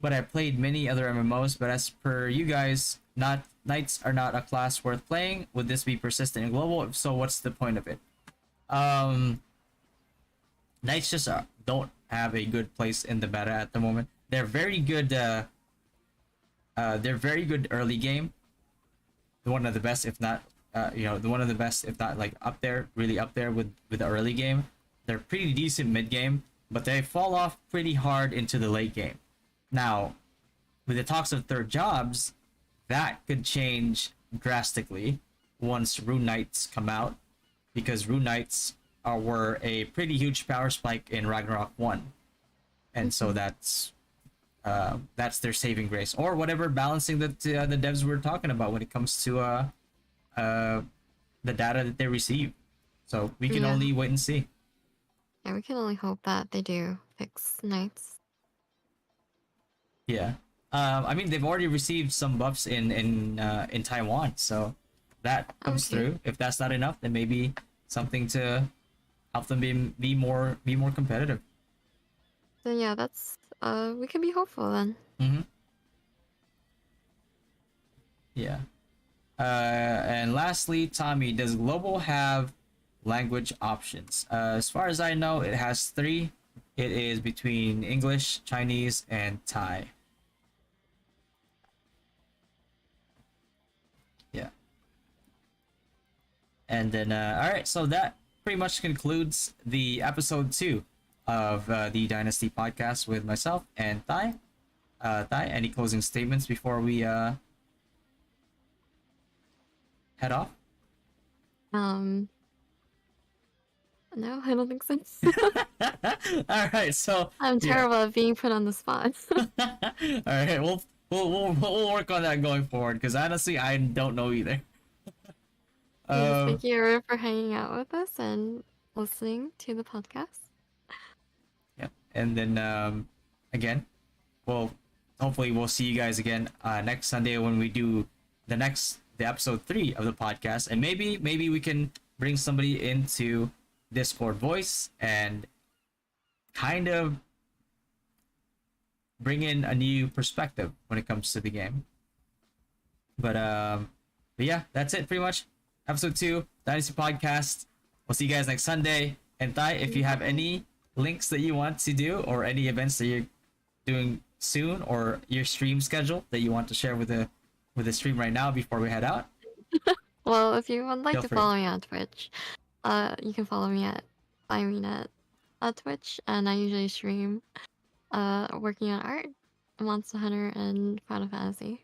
but I played many other MMOs. But as per you guys, not knights are not a class worth playing. Would this be persistent and global? If so, what's the point of it? Um, Knights just don't have a good place in the meta at the moment. They're very good. They're very good early game. One of the best, if not, the one of the best, if not like up there, really up there with the early game. They're pretty decent mid game, but they fall off pretty hard into the late game. Now, with the talks of third jobs, that could change drastically once Rune Knights come out, because Rune Knights were a pretty huge power spike in Ragnarok 1, and so that's their saving grace, or whatever balancing that the devs were talking about when it comes to the data that they receive. So we can Yeah. only wait and see. Yeah, we can only hope that they do fix knights. Yeah. I mean, they've already received some buffs in Taiwan, so that comes Okay. through. If that's not enough, then maybe something to help them be more competitive. Then yeah, that's we can be hopeful then. Mm-hmm. Yeah. And lastly, Tommy, does global have language options? As far as I know, it has 3. It is between English, Chinese, and Thai. Yeah. And then, all right, so that pretty much concludes the episode 2 of the Dynasty podcast with myself and Thai. Thai, any closing statements before we head off? No, I don't think so. All right, so I'm yeah. terrible at being put on the spot. All right, we'll work on that going forward because honestly, I don't know either. Yes, thank you everyone for hanging out with us and listening to the podcast. Yeah, and then again, well, hopefully we'll see you guys again next Sunday when we do the episode 3 of the podcast, and maybe we can bring somebody into Discord voice and kind of bring in a new perspective when it comes to the game. But yeah, that's it pretty much. Episode 2, Dynasty Podcast. We'll see you guys next Sunday. And Thai, if you have any links that you want to do or any events that you're doing soon or your stream schedule that you want to share with the stream right now before we head out. Well, if you would like Feel to free. follow me on Twitch, you can follow me at Firenet on Twitch, and I usually stream working on art, Monster Hunter, and Final Fantasy.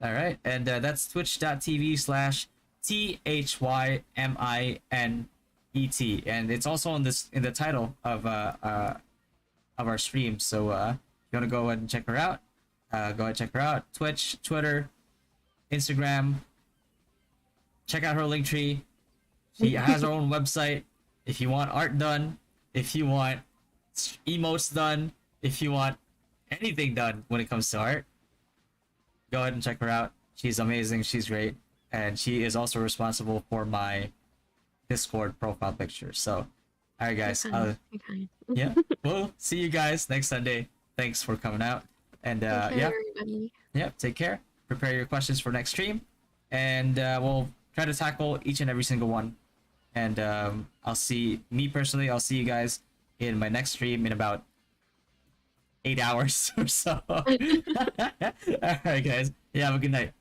All right, and that's twitch.tv/THYMINET, and it's also in the title of our stream. So if you want to go ahead and check her out, go ahead and check her out. Twitch, Twitter, Instagram. Check out her link tree. She has her own website. If you want art done, if you want emotes done, if you want anything done when it comes to art, go ahead and check her out. She's amazing. She's great. And she is also responsible for my Discord profile picture. So, all right, guys. Okay. Yeah, we'll see you guys next Sunday. Thanks for coming out. And Take care, yeah, everybody. yeah, take care. Prepare your questions for next stream, and we'll try to tackle each and every single one. And I'll see me personally. I'll see you guys in my next stream in about 8 hours or so. All right, guys. Yeah, have a good night.